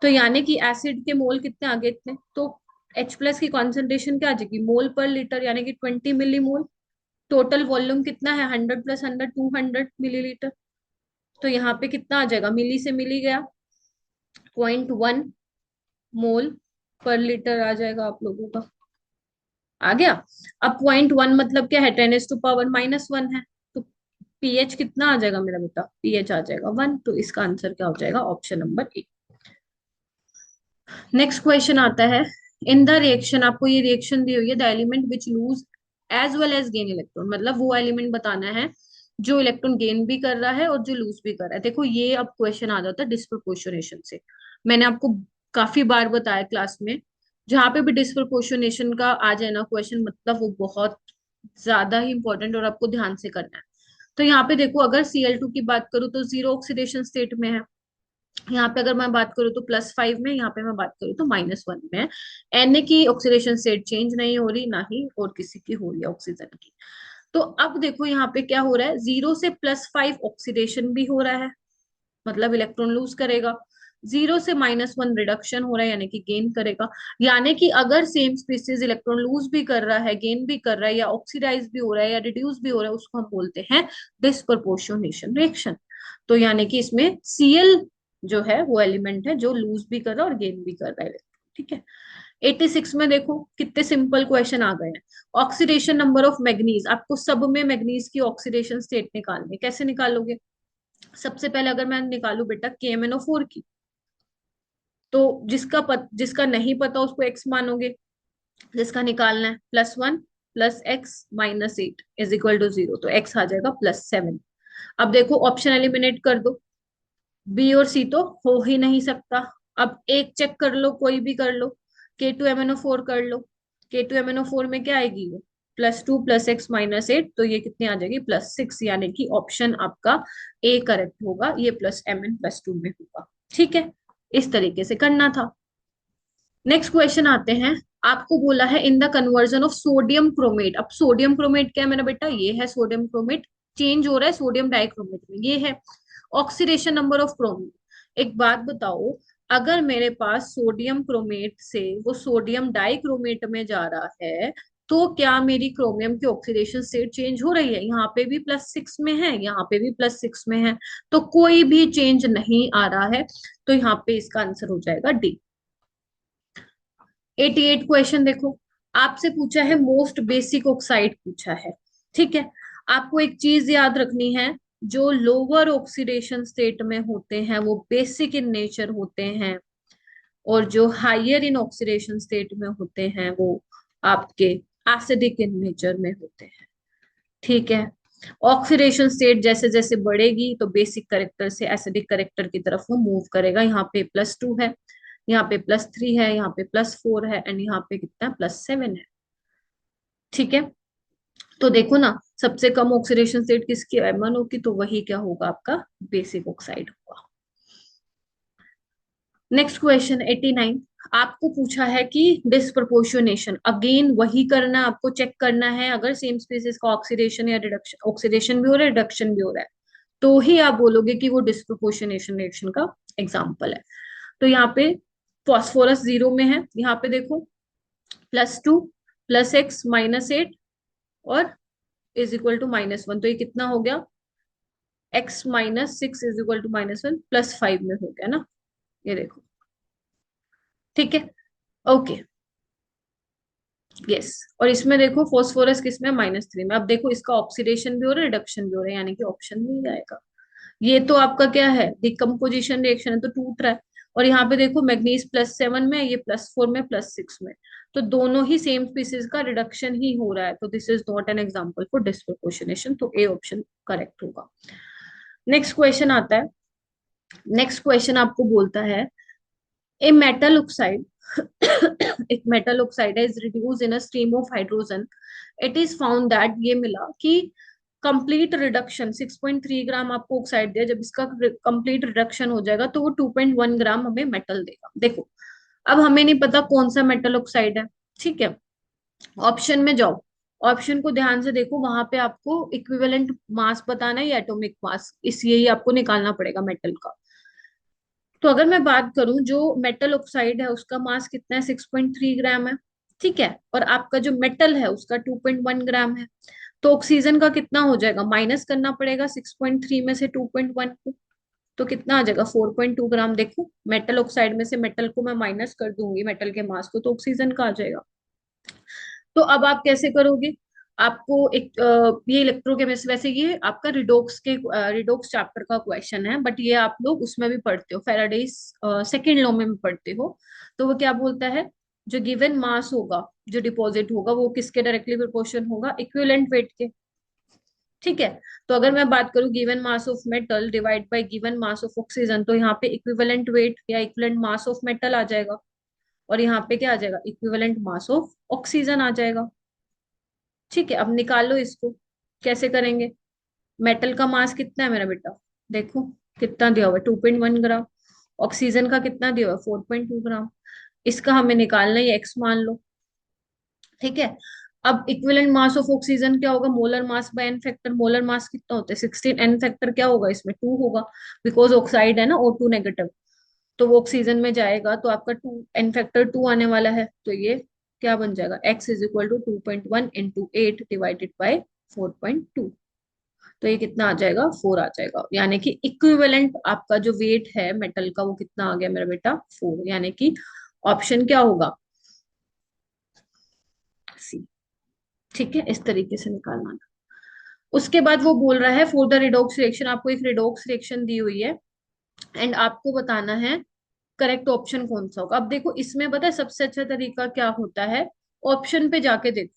तो यानी कि एसिड के मोल कितने आगे, इतने, तो H+ की कॉन्सेंट्रेशन क्या आ जाएगी, मोल पर लीटर, यानी कि 20 मिलीमोल। टोटल वॉल्यूम कितना है, 100 + 100 200 मिलीलीटर। तो यहाँ पे कितना आ जाएगा, मिली से मिली गया, 0.1 मोल पर लीटर आ जाएगा आप लोगों का। आ गया। अब 0.1 मतलब क्या है, 10⁻⁻1 है, तो पीएच कितना आ जाएगा मेरा बेटा, पीएच आ जाएगा 1। तो इसका आंसर क्या हो जाएगा, option number A. Next question आता है, इन द रिएक्शन, आपको ये रिएक्शन दी हुई है, the element which lose as well as gain electron, मतलब वो एलिमेंट बताना है जो इलेक्ट्रॉन गेन भी कर रहा है और जो लूज भी कर रहा है। देखो ये अब क्वेश्चन आ जाता है डिस्प्रोपोर्शनेशन से। मैंने आपको काफी बार बताया क्लास में, जहां पे भी डिस्प्रोपोर्शनेशन का आ जाए ना क्वेश्चन, मतलब वो बहुत ज्यादा ही इंपॉर्टेंट और आपको ध्यान से करना है। तो यहाँ पे देखो, अगर Cl2 की बात करूँ तो जीरो ऑक्सीडेशन स्टेट में है, यहाँ पे अगर मैं बात करूँ तो +5 में, यहाँ पे मैं बात करूँ तो -1 में है। Na की ऑक्सीडेशन स्टेट चेंज नहीं हो रही, ना ही और किसी की हो रही है ऑक्सीजन की। तो अब देखो यहाँ पे क्या हो रहा है, 0 से +5 ऑक्सीडेशन भी हो रहा है, मतलब इलेक्ट्रॉन लूज करेगा। 0 से -1 रिडक्शन हो रहा है, यानी कि गेन करेगा। यानी कि अगर सेम स्पीसीज इलेक्ट्रॉन लूज भी कर रहा है, गेन भी कर रहा है, या ऑक्सीडाइज भी हो रहा है, या रिड्यूस भी हो रहा है, उसको हम बोलते हैं डिस्प्रपोर्शनेशन रिएक्शन। तो यानी कि इसमें Cl जो है वो एलिमेंट है जो लूज भी कर रहा है और गेन भी कर रहा है इलेक्ट्रॉन। ठीक है। 86 में देखो कितने सिंपल क्वेश्चन आ गए हैं। ऑक्सीडेशन नंबर ऑफ मैग्नीज, आपको सब में मैग्नीज की ऑक्सीडेशन स्टेट निकालनी है, कैसे निकालोगे, सबसे पहले अगर मैं निकालू बेटा KMnO4 की, तो जिसका नहीं पता उसको x मानोगे, जिसका निकालना है, +1 + x - 8 = 0, तो x आ जाएगा +7। अब देखो ऑप्शन एलिमिनेट कर दो, बी और सी तो हो ही नहीं सकता। अब एक चेक कर लो, कोई भी कर लो, K2MnO4 कर लो, K2MnO4 में क्या आएगी वो, +2 + x - 8, तो ये कितनी आ जाएगी, +6, यानी कि ऑप्शन आपका ए करेक्ट होगा, ये +Mn+2 में होगा। ठीक है, इस तरीके से करना था। नेक्स्ट क्वेश्चन आते हैं, आपको बोला है in the conversion of sodium chromate. अब सोडियम क्रोमेट क्या है मेरा बेटा, ये है सोडियम क्रोमेट, चेंज हो रहा है सोडियम डाइक्रोमेट में, ये है ऑक्सीडेशन नंबर ऑफ क्रोमीन। एक बात बताओ, अगर मेरे पास सोडियम क्रोमेट से वो सोडियम डाइक्रोमेट में जा रहा है, तो क्या मेरी क्रोमियम की ऑक्सीडेशन स्टेट चेंज हो रही है, यहाँ पे भी +6 में है, यहाँ पे भी +6 में है, तो कोई भी चेंज नहीं आ रहा है, तो यहाँ पे इसका आंसर हो जाएगा डी। 88 क्वेश्चन देखो, आपसे पूछा है मोस्ट बेसिक ऑक्साइड पूछा है। ठीक है, आपको एक चीज याद रखनी है, जो लोअर ऑक्सीडेशन स्टेट में होते हैं वो बेसिक इन नेचर होते हैं, और जो हायर इन ऑक्सीडेशन स्टेट में होते हैं वो आपके एसिडिक इन नेचर में होते हैं। ठीक है। ऑक्सीडेशन स्टेट जैसे जैसे बढ़ेगी तो बेसिक करेक्टर से एसिडिक करेक्टर की तरफ वो मूव करेगा। यहाँ पे +2 है, यहाँ पे +3 है, यहाँ पे +4 है, एंड यहाँ पे कितना +7 है। ठीक है। तो देखो ना, सबसे कम ऑक्सीडेशन स्टेट किसकी, एमोनो की, तो वही क्या होगा आपका बेसिक ऑक्साइड होगा। Next question 89। आपको पूछा है कि डिस्प्रपोर्शनेशन, अगेन वही करना, आपको चेक करना है अगर सेम स्पीसीज का ऑक्सीडेशन या रिडक्शन, ऑक्सीडेशन भी हो रहा है रिडक्शन भी हो रहा है, तो ही आप बोलोगे कि वो डिस्प्रपोर्शनेशन रिएक्शन का एग्जाम्पल है। तो यहाँ पे फॉस्फोरस 0 में है, यहाँ पे देखो +2 +x -8 और =-1, तो ये कितना हो गया, x-6 =-1 +5 में हो गया ना, ये देखो। ठीक है। ओके। यस। और इसमें देखो फॉस्फोरस किसमें, -3 में। अब देखो इसका ऑक्सीडेशन भी हो रहा है रिडक्शन भी हो रहा है, यानी कि ऑप्शन में ही आएगा। ये तो आपका क्या है, डिकम्पोजिशन रिएक्शन है, तो टूट रहा है। और यहाँ पे देखो मैग्नीज +7 में, ये +4 में, +6 में, तो दोनों ही सेम स्पीसीज का रिडक्शन ही हो रहा है, तो this is not an example for disproportionation, तो ए ऑप्शन करेक्ट होगा। नेक्स्ट क्वेश्चन आता है। नेक्स्ट क्वेश्चन आपको बोलता है ए मेटल ऑक्साइड एक मेटल ऑक्साइड है is reduce in a stream of hydrogen, it is found that, ये मिला कि कंप्लीट रिडक्शन 6.3 ग्राम आपको ऑक्साइड दिया, जब इसका कंप्लीट रिडक्शन हो जाएगा तो वो 2.1 ग्राम हमें मेटल देगा। देखो अब हमें नहीं पता कौन सा मेटल ऑक्साइड है। ठीक है। ऑप्शन में जाओ, ऑप्शन को ध्यान से देखो, वहां पे आपको इक्विवेलेंट मास बताना है या एटॉमिक मास, इसलिए ही आपको निकालना पड़ेगा मेटल का। तो अगर मैं बात करूं, जो मेटल ऑक्साइड है उसका मास कितना है, 6.3 ग्राम है। ठीक है। और आपका जो मेटल है उसका 2.1 ग्राम है। तो ऑक्सीजन का कितना हो जाएगा, माइनस करना पड़ेगा 6.3 में से 2.1 को, तो कितना आ जाएगा 4.2 ग्राम। देखो मेटल ऑक्साइड में से मेटल को मैं माइनस कर दूंगी, मेटल के मास को, तो ऑक्सीजन का आ जाएगा। तो अब आप कैसे करोगे, आपको एक ये इलेक्ट्रोकेमिस्ट्री, वैसे ये आपका रिडोक्स चैप्टर का क्वेश्चन है, बट ये आप लोग उसमें भी पढ़ते हो, फैराडेज सेकेंड लॉ में भी पढ़ते हो। तो वो क्या बोलता है, जो गिवन मास होगा, जो डिपॉजिट होगा, वो किसके डायरेक्टली प्रोपोर्शन होगा, इक्विवेलेंट वेट के। ठीक है। तो अगर मैं बात करूं given mass of metal divide by given mass of oxygen, तो यहाँ पे इक्विवेलेंट वेट या इक्विवेलेंट मास ऑफ मेटल आ जाएगा, और यहाँ पे क्या आ जाएगा, इक्विवेलेंट मास ऑफ ऑक्सीजन आ जाएगा। ठीक है। अब निकाल लो इसको, कैसे करेंगे, मेटल का मास कितना है मेरा बेटा, देखो कितना दिया हुआ है, 2.1 ग्राम। ऑक्सीजन का कितना दिया हुआ है, 4.2 ग्राम। इसका हमें निकालना है, एक्स मान लो। ठीक है। अब इक्विवेलेंट मास ऑफ ऑक्सीजन क्या होगा, molar mass by n factor, molar mass कितना होता है 16, एन फैक्टर क्या होगा इसमें 2 होगा, बिकॉज ऑक्साइड है ना, O2 नेगेटिव, तो वो ऑक्सीजन में जाएगा, तो आपका 2 एन फैक्टर 2 आने वाला है, तो ये क्या बन जाएगा, x = 2.1 × 8 डिवाइडेड बाय 4.2, तो ये कितना आ जाएगा, 4 आ जाएगा, यानी कि इक्विवेलेंट आपका जो वेट है मेटल का वो कितना आ गया मेरा बेटा, 4, यानी कि ऑप्शन क्या होगा, सी। ठीक है। इस तरीके से निकालना था। उसके बाद वो बोल रहा है फॉर द रिडॉक्स रिएक्शन, आपको एक रिडॉक्स रिएक्शन दी हुई है, एंड आपको बताना है करेक्ट ऑप्शन कौन सा होगा। अब देखो इसमें पता है सबसे अच्छा तरीका क्या होता है, ऑप्शन पे जाके देखो,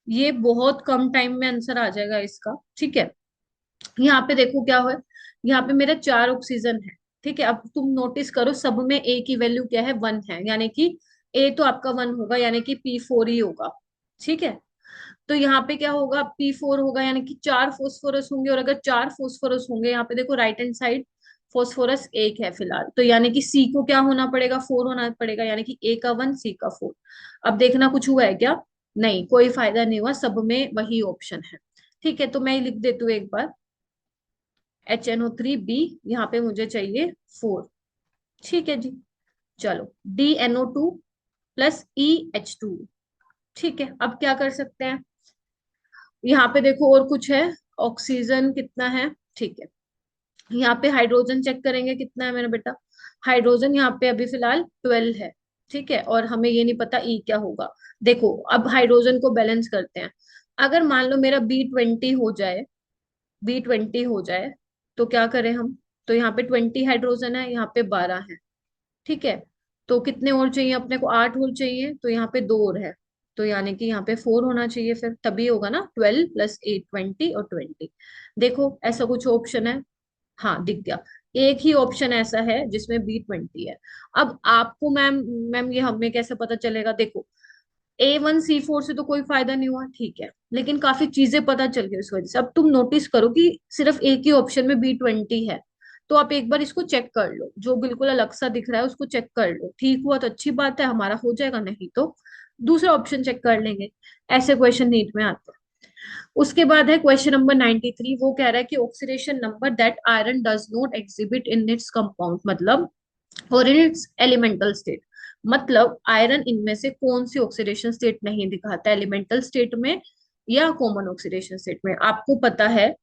ये बहुत कम टाइम में आंसर आ जाएगा इसका। ठीक है। यहाँ पे देखो क्या है, यहाँ पे मेरा 4 ऑक्सीजन है। ठीक है। अब तुम नोटिस करो सब में ए की वैल्यू क्या है, 1 है, यानी कि ए तो आपका 1 होगा, यानी कि P4 ही होगा। ठीक है। तो यहाँ पे क्या होगा, P4 होगा, यानी कि 4 फोस्फोरस होंगे, और अगर 4 फोस्फोरस होंगे, यहाँ पे देखो राइट हैंड साइड फोस्फोरस 1 है फिलहाल, तो यानी कि सी को क्या होना पड़ेगा, 4 होना पड़ेगा, यानी कि ए का 1 सी का 4। अब देखना कुछ हुआ है क्या, नहीं, कोई फायदा नहीं हुआ, सब में वही ऑप्शन है। ठीक है। तो मैं लिख देती हूँ एक बार, HNO3 B, यहाँ पे मुझे चाहिए 4। ठीक है जी। चलो DNO2 + EH2। ठीक है। अब क्या कर सकते हैं, यहाँ पे देखो और कुछ है, ऑक्सीजन कितना है। ठीक है। यहाँ पे हाइड्रोजन चेक करेंगे कितना है मेरा बेटा, हाइड्रोजन यहाँ पे अभी फिलहाल 12 है। ठीक है। और हमें ये नहीं पता ई क्या होगा। देखो अब हाइड्रोजन को बैलेंस करते हैं, अगर मान लो मेरा B20 हो जाए, B20 हो जाए, तो क्या करें हम, तो यहाँ पे 20 हाइड्रोजन है, यहाँ पे 12 है। ठीक है। तो कितने और चाहिए अपने को, 8 और चाहिए, तो यहाँ पे 2 और है, तो यानी कि यहाँ पे 4 होना चाहिए, फिर तभी होगा ना, 12 + 8 20 और 20। देखो ऐसा कुछ ऑप्शन है? हाँ दिख गया। एक ही ऑप्शन ऐसा है जिसमें B20 है। अब आपको मैम, मैम ये हमें कैसे पता चलेगा? देखो A1C4 से तो कोई फायदा नहीं हुआ, ठीक है, लेकिन काफी चीजें पता चल गई उस वजह से। अब तुम नोटिस करो कि सिर्फ एक ही ऑप्शन में B20 है, तो आप एक बार इसको चेक कर लो, जो बिल्कुल अलग सा दिख रहा है उसको चेक कर लो, ठीक हुआ तो अच्छी बात है, हमारा हो जाएगा, नहीं तो दूसरा ऑप्शन चेक कर लेंगे। ऐसे क्वेश्चन नीट में आते हैं। उसके बाद है क्वेश्चन नंबर 93, वो कह रहा है कि oxidation number that iron does not exhibit in its compound, मतलब और इन इट्स एलिमेंटल स्टेट, मतलब आयरन इनमें से कौन सी ऑक्सीडेशन स्टेट नहीं दिखाता, एलिमेंटल स्टेट में या कॉमन ऑक्सीडेशन स्टेट में? आपको पता है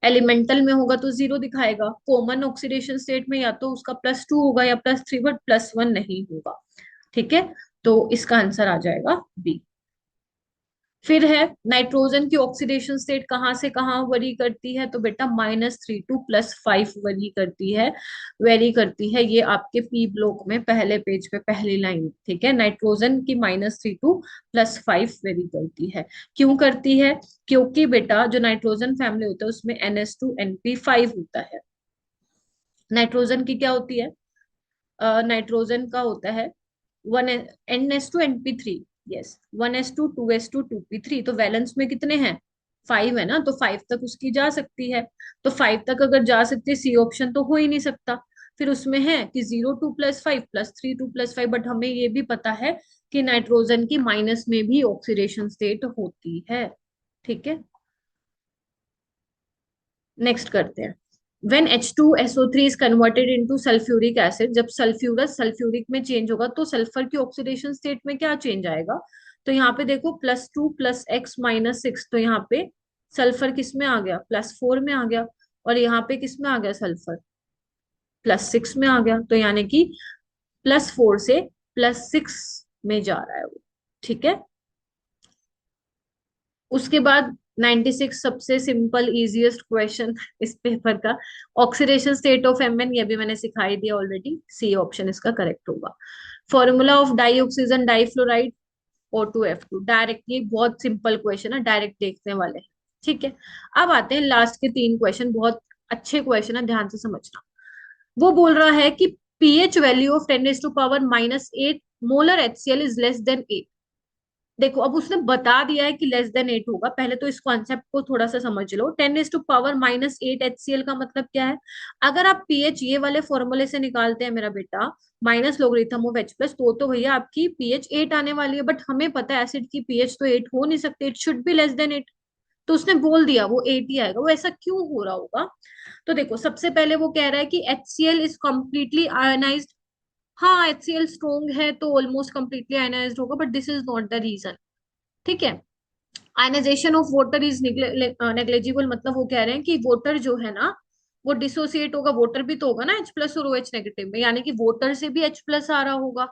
एलिमेंटल में होगा तो 0 दिखाएगा, कॉमन ऑक्सीडेशन स्टेट में या तो उसका +2 होगा या +3, बट +1 नहीं होगा। ठीक है, तो इसका आंसर आ जाएगा बी। फिर है नाइट्रोजन की ऑक्सीडेशन स्टेट कहाँ से कहाँ वरी करती है, तो बेटा -3 to +5 वरी करती है, वेरी करती है। ये आपके पी ब्लॉक में पहले पेज पे पहली लाइन, ठीक है, नाइट्रोजन की -3 to +5 वेरी करती है। क्यों करती है? क्योंकि बेटा जो नाइट्रोजन फैमिली होता है उसमें NH2 NP5 होता है। नाइट्रोजन की क्या होती है? नाइट्रोजन का होता है 1 NH2 NP3, yes, 1s2 2s2 2p3, तो वैलेंस में कितने हैं? 5 है ना, तो 5 तक उसकी जा सकती है। तो 5 तक अगर जा सकती है, सी ऑप्शन तो हो ही नहीं सकता। फिर उसमें है कि 0 2 + 5 +3 2 + 5, बट हमें ये भी पता है कि नाइट्रोजन की माइनस में भी ऑक्सीडेशन स्टेट होती है। ठीक है, नेक्स्ट करते हैं। When H2SO3 is converted into sulfuric acid, जब सल्फ्यूरस सल्फ्यूरिक में चेंज होगा तो सल्फर की ऑक्सीडेशन स्टेट में क्या चेंज आएगा? तो यहाँ पे देखो +2 + x - 6, तो यहाँ पे सल्फर किस में आ गया? +4 में आ गया। और यहाँ पे किस में आ गया सल्फर? +6 में आ गया, तो यानी कि +4 से +6 में जा रहा है वो। ठीक है, उसके बाद 96 सबसे सिंपल इजीएस्ट क्वेश्चन इस पेपर का, ऑक्सीडेशन स्टेट ऑफ Mn, ये भी मैंने सिखाई दिया ऑलरेडी, सी ऑप्शन इसका करेक्ट होगा। Formula of dioxygen difluoride O2F2, direct, ये बहुत सिंपल क्वेश्चन है, डायरेक्ट देखने वाले हैं। ठीक है, अब आते हैं लास्ट के 3 क्वेश्चन, बहुत अच्छे क्वेश्चन है, ध्यान से समझना। वो बोल रहा है कि pH value of 10⁻⁸ molar HCl is less than 8। देखो अब उसने बता दिया है कि लेस देन 8 होगा, पहले तो इस कॉन्सेप्ट को थोड़ा सा समझ लो। 10⁻⁻8 HCl का मतलब क्या है? अगर आप पीएच ये वाले फॉर्मूले से निकालते हैं मेरा बेटा, माइनस लोगरिथम ऑफ H+, तो भैया आपकी पीएच 8 आने वाली है, बट हमें पता है एसिड की पीएच तो 8 हो नहीं सकती, it should be less than 8। तो उसने बोल दिया वो 8 ही आएगा। वो ऐसा क्यों हो रहा होगा? तो देखो सबसे पहले वो कह रहा है कि HCl इज कम्प्लीटली आयोनाइज्ड। हाँ HCl स्ट्रॉन्ग है तो ऑलमोस्ट कंप्लीटली आयनाइज्ड होगा, but this is not the reason. ठीक है, ionisation of water is negligible, मतलब वो कह रहे हैं कि वाटर जो है ना वो डिसोसिएट होगा, वाटर भी तो होगा ना H+ और OH नेगेटिव में, यानी कि वाटर से भी H+ आ रहा होगा,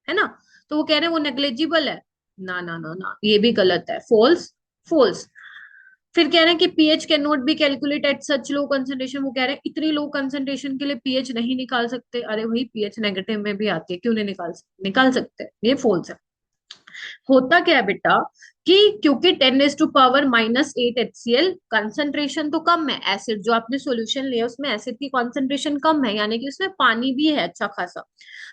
है ना, तो वो कह रहे हैं वो नेग्लेजिबल है। ना ना ना ना, ये भी गलत है, फॉल्स, फॉल्स। फिर कह रहे हैं कि pH can not be calculate at such low concentration, वो कह रहे हैं इतनी लो कंसंट्रेशन के लिए पीएच नहीं निकाल सकते। अरे भाई पीएच नेगेटिव में भी आती है, क्यों नहीं निकाल सकते? निकाल सकते हैं, ये फॉल्स है। होता क्या है बेटा कि क्योंकि 10⁻⁻8 HCl कंसंट्रेशन तो कम है, एसिड जो आपने सॉल्यूशन लिया उसमें एसिड की कंसंट्रेशन कम है, यानी कि उसमें पानी भी है अच्छा खासा।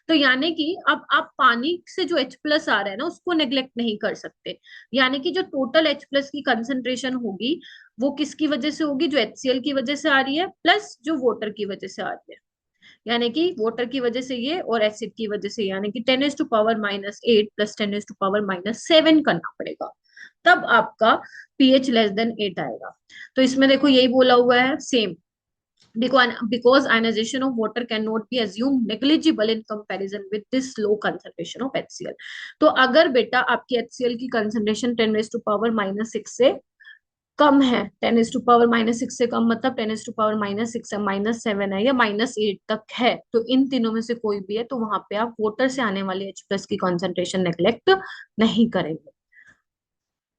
तो यानी कि अब आप पानी से जो H+ आ रहा है ना उसको नेग्लेक्ट नहीं कर सकते, यानी कि जो टोटल H+ की कंसंट्रेशन होगी वो किसकी वजह से होगी? जो HCl की वजह से आ रही है, प्लस जो वाटर की वजह से आ रही है, यानी कि वाटर की वजह से ये और एसिड की वजह से, यानी कि 10⁻⁸ प्लस 10⁻⁷ करना पड़ेगा, तब आपका पीएच लेस देन 8 आएगा। तो इसमें देखो यही बोला हुआ है same, because ionization of water cannot be assumed negligible in comparison with this low concentration of HCl। तो अगर बेटा आपकी HCl की कंसंट्रेशन 10⁻⁻6 से कम है, 10⁻⁻6 से कम मतलब 10⁻⁻6 है, -7 है या -8 तक है, तो इन तीनों में से कोई भी है, तो वहां पे आप वाटर से आने वाली H+ की कॉन्सेंट्रेशन नेग्लेक्ट नहीं करेंगे।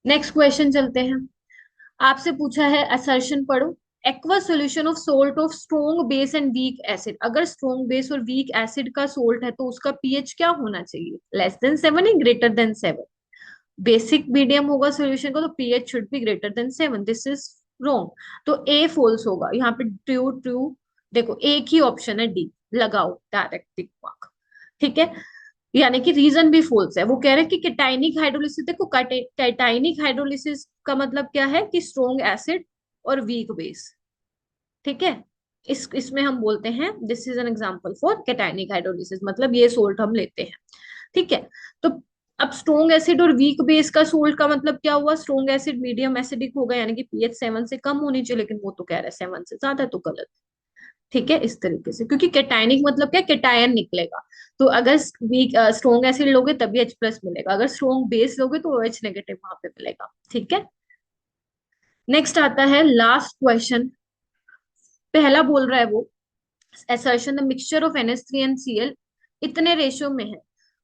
नेक्स्ट क्वेश्चन चलते हैं। आपसे पूछा है असर्शन पढ़ो, aqua solution of salt of strong base and weak acid, अगर स्ट्रॉन्ग बेस और वीक एसिड का सोल्ट है तो उसका पीएच क्या होना चाहिए, लेस देन 7 या ग्रेटर देन 7। बेसिक मीडियम होगा सॉल्यूशन का तो pH should be greater than 7, this is wrong. तो ए फॉल्स होगा यहाँ पे, ट्रू ट्रू। देखो एक ही ऑप्शन है डी, लगाओ डायरेक्ट टिक मार्क। ठीक है, यानी कि रीजन भी फॉल्स है। वो कह रहे हैं कि कैटाइनिक हाइड्रोलिसिस, देखो कैटाइनिक हाइड्रोलिसिस का मतलब क्या है कि स्ट्रॉन्ग एसिड और वीक बेस। ठीक है, इसमें हम बोलते हैं this is an example for cationic hydrolysis, मतलब ये सोल्ट हम लेते हैं। ठीक है, तो अब स्ट्रॉन्ग एसिड और वीक बेस का सोल्ट का मतलब क्या हुआ, स्ट्रॉन्ग एसिड मीडियम एसिडिक होगा, यानी कि पीएच 7 से कम होनी चाहिए, लेकिन वो तो कह रहा है 7 से ज्यादा, तो गलत। ठीक है, इस तरीके से, क्योंकि कैटायनिक मतलब क्या, कैटायन निकलेगा। तो अगर वीक स्ट्रॉन्ग एसिड लोगे तभी H प्लस मिलेगा, अगर स्ट्रॉन्ग बेस लोगे तो OH नेगेटिव वहां पे मिलेगा। ठीक है, नेक्स्ट आता है लास्ट क्वेश्चन। पहला बोल रहा है वो, assertion the mixture of NH3 and Cl इतने रेशियो में है।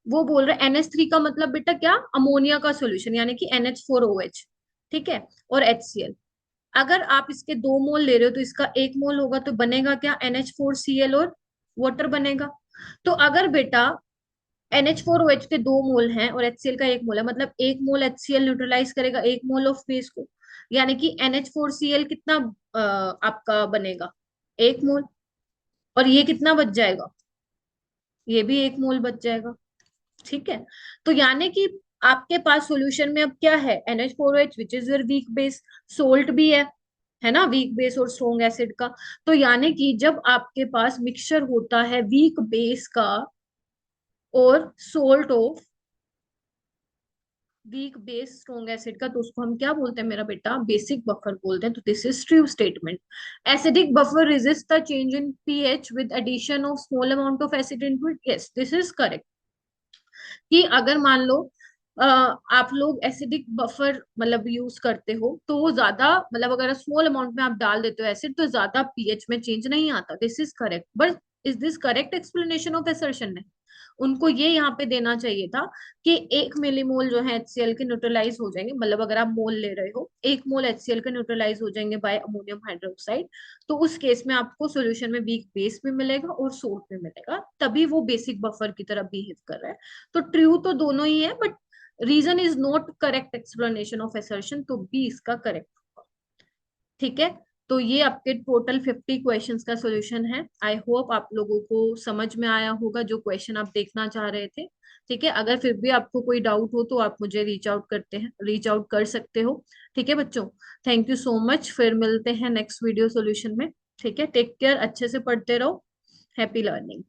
वो बोल रहे NH3 का मतलब बेटा क्या, अमोनिया का सॉल्यूशन, यानी कि NH4OH। ठीक है, और HCl, अगर आप इसके 2 मोल ले रहे हो तो इसका 1 मोल होगा, तो बनेगा क्या, NH4Cl और वाटर बनेगा। तो अगर बेटा NH4OH के 2 मोल हैं और HCl का 1 मोल है, मतलब 1 मोल HCl न्यूट्रलाइज करेगा 1 मोल ऑफ बेस को, यानी कि NH4Cl कितना आपका बनेगा, 1 मोल। और ये कितना बच जाएगा, ये भी 1 मोल बच जाएगा। ठीक है, तो यानी कि आपके पास सॉल्यूशन में अब क्या है, NH4OH which is your weak base, salt भी है ना, वीक बेस और स्ट्रॉन्ग एसिड का। तो यानी कि जब आपके पास मिक्सचर होता है वीक बेस का और salt of weak base strong acid का, तो उसको हम क्या बोलते हैं मेरा बेटा, बेसिक बफर बोलते हैं। तो this is true statement. Acidic buffer resist the change in pH with addition of small amount of acid into it, yes this is correct. कि अगर मान लो आप लोग एसिडिक बफर मतलब यूज करते हो तो वो ज्यादा, मतलब अगर स्मॉल अमाउंट में आप डाल देते हो एसिड तो ज्यादा पीएच में चेंज नहीं आता, this is correct. But is this correct explanation of assertion? नहीं, उनको ये यहाँ पे देना चाहिए था कि 1 मिलीमोल जो है HCl के न्यूट्रलाइज हो जाएंगे, मतलब अगर आप मोल ले रहे हो 1 मोल HCl के न्यूट्रलाइज हो जाएंगे बाय अमोनियम हाइड्रोक्साइड, तो उस केस में आपको सॉल्यूशन में वीक बेस भी मिलेगा और सोल्ट भी मिलेगा, तभी वो बेसिक बफर की तरह बिहेव कर रहा है। तो ट्रू तो दोनों ही है, but reason is not correct explanation of assertion, तो बी इसका करेक्ट होगा। ठीक है, तो ये आपके टोटल 50 क्वेश्चंस का सॉल्यूशन है। आई होप आप लोगों को समझ में आया होगा जो क्वेश्चन आप देखना चाह रहे थे। ठीक है, अगर फिर भी आपको कोई डाउट हो तो आप मुझे रीच आउट कर सकते हो। ठीक है बच्चों, थैंक यू सो मच, फिर मिलते हैं नेक्स्ट वीडियो सॉल्यूशन में। ठीक है, टेक केयर, अच्छे से पढ़ते रहो, हैप्पी लर्निंग।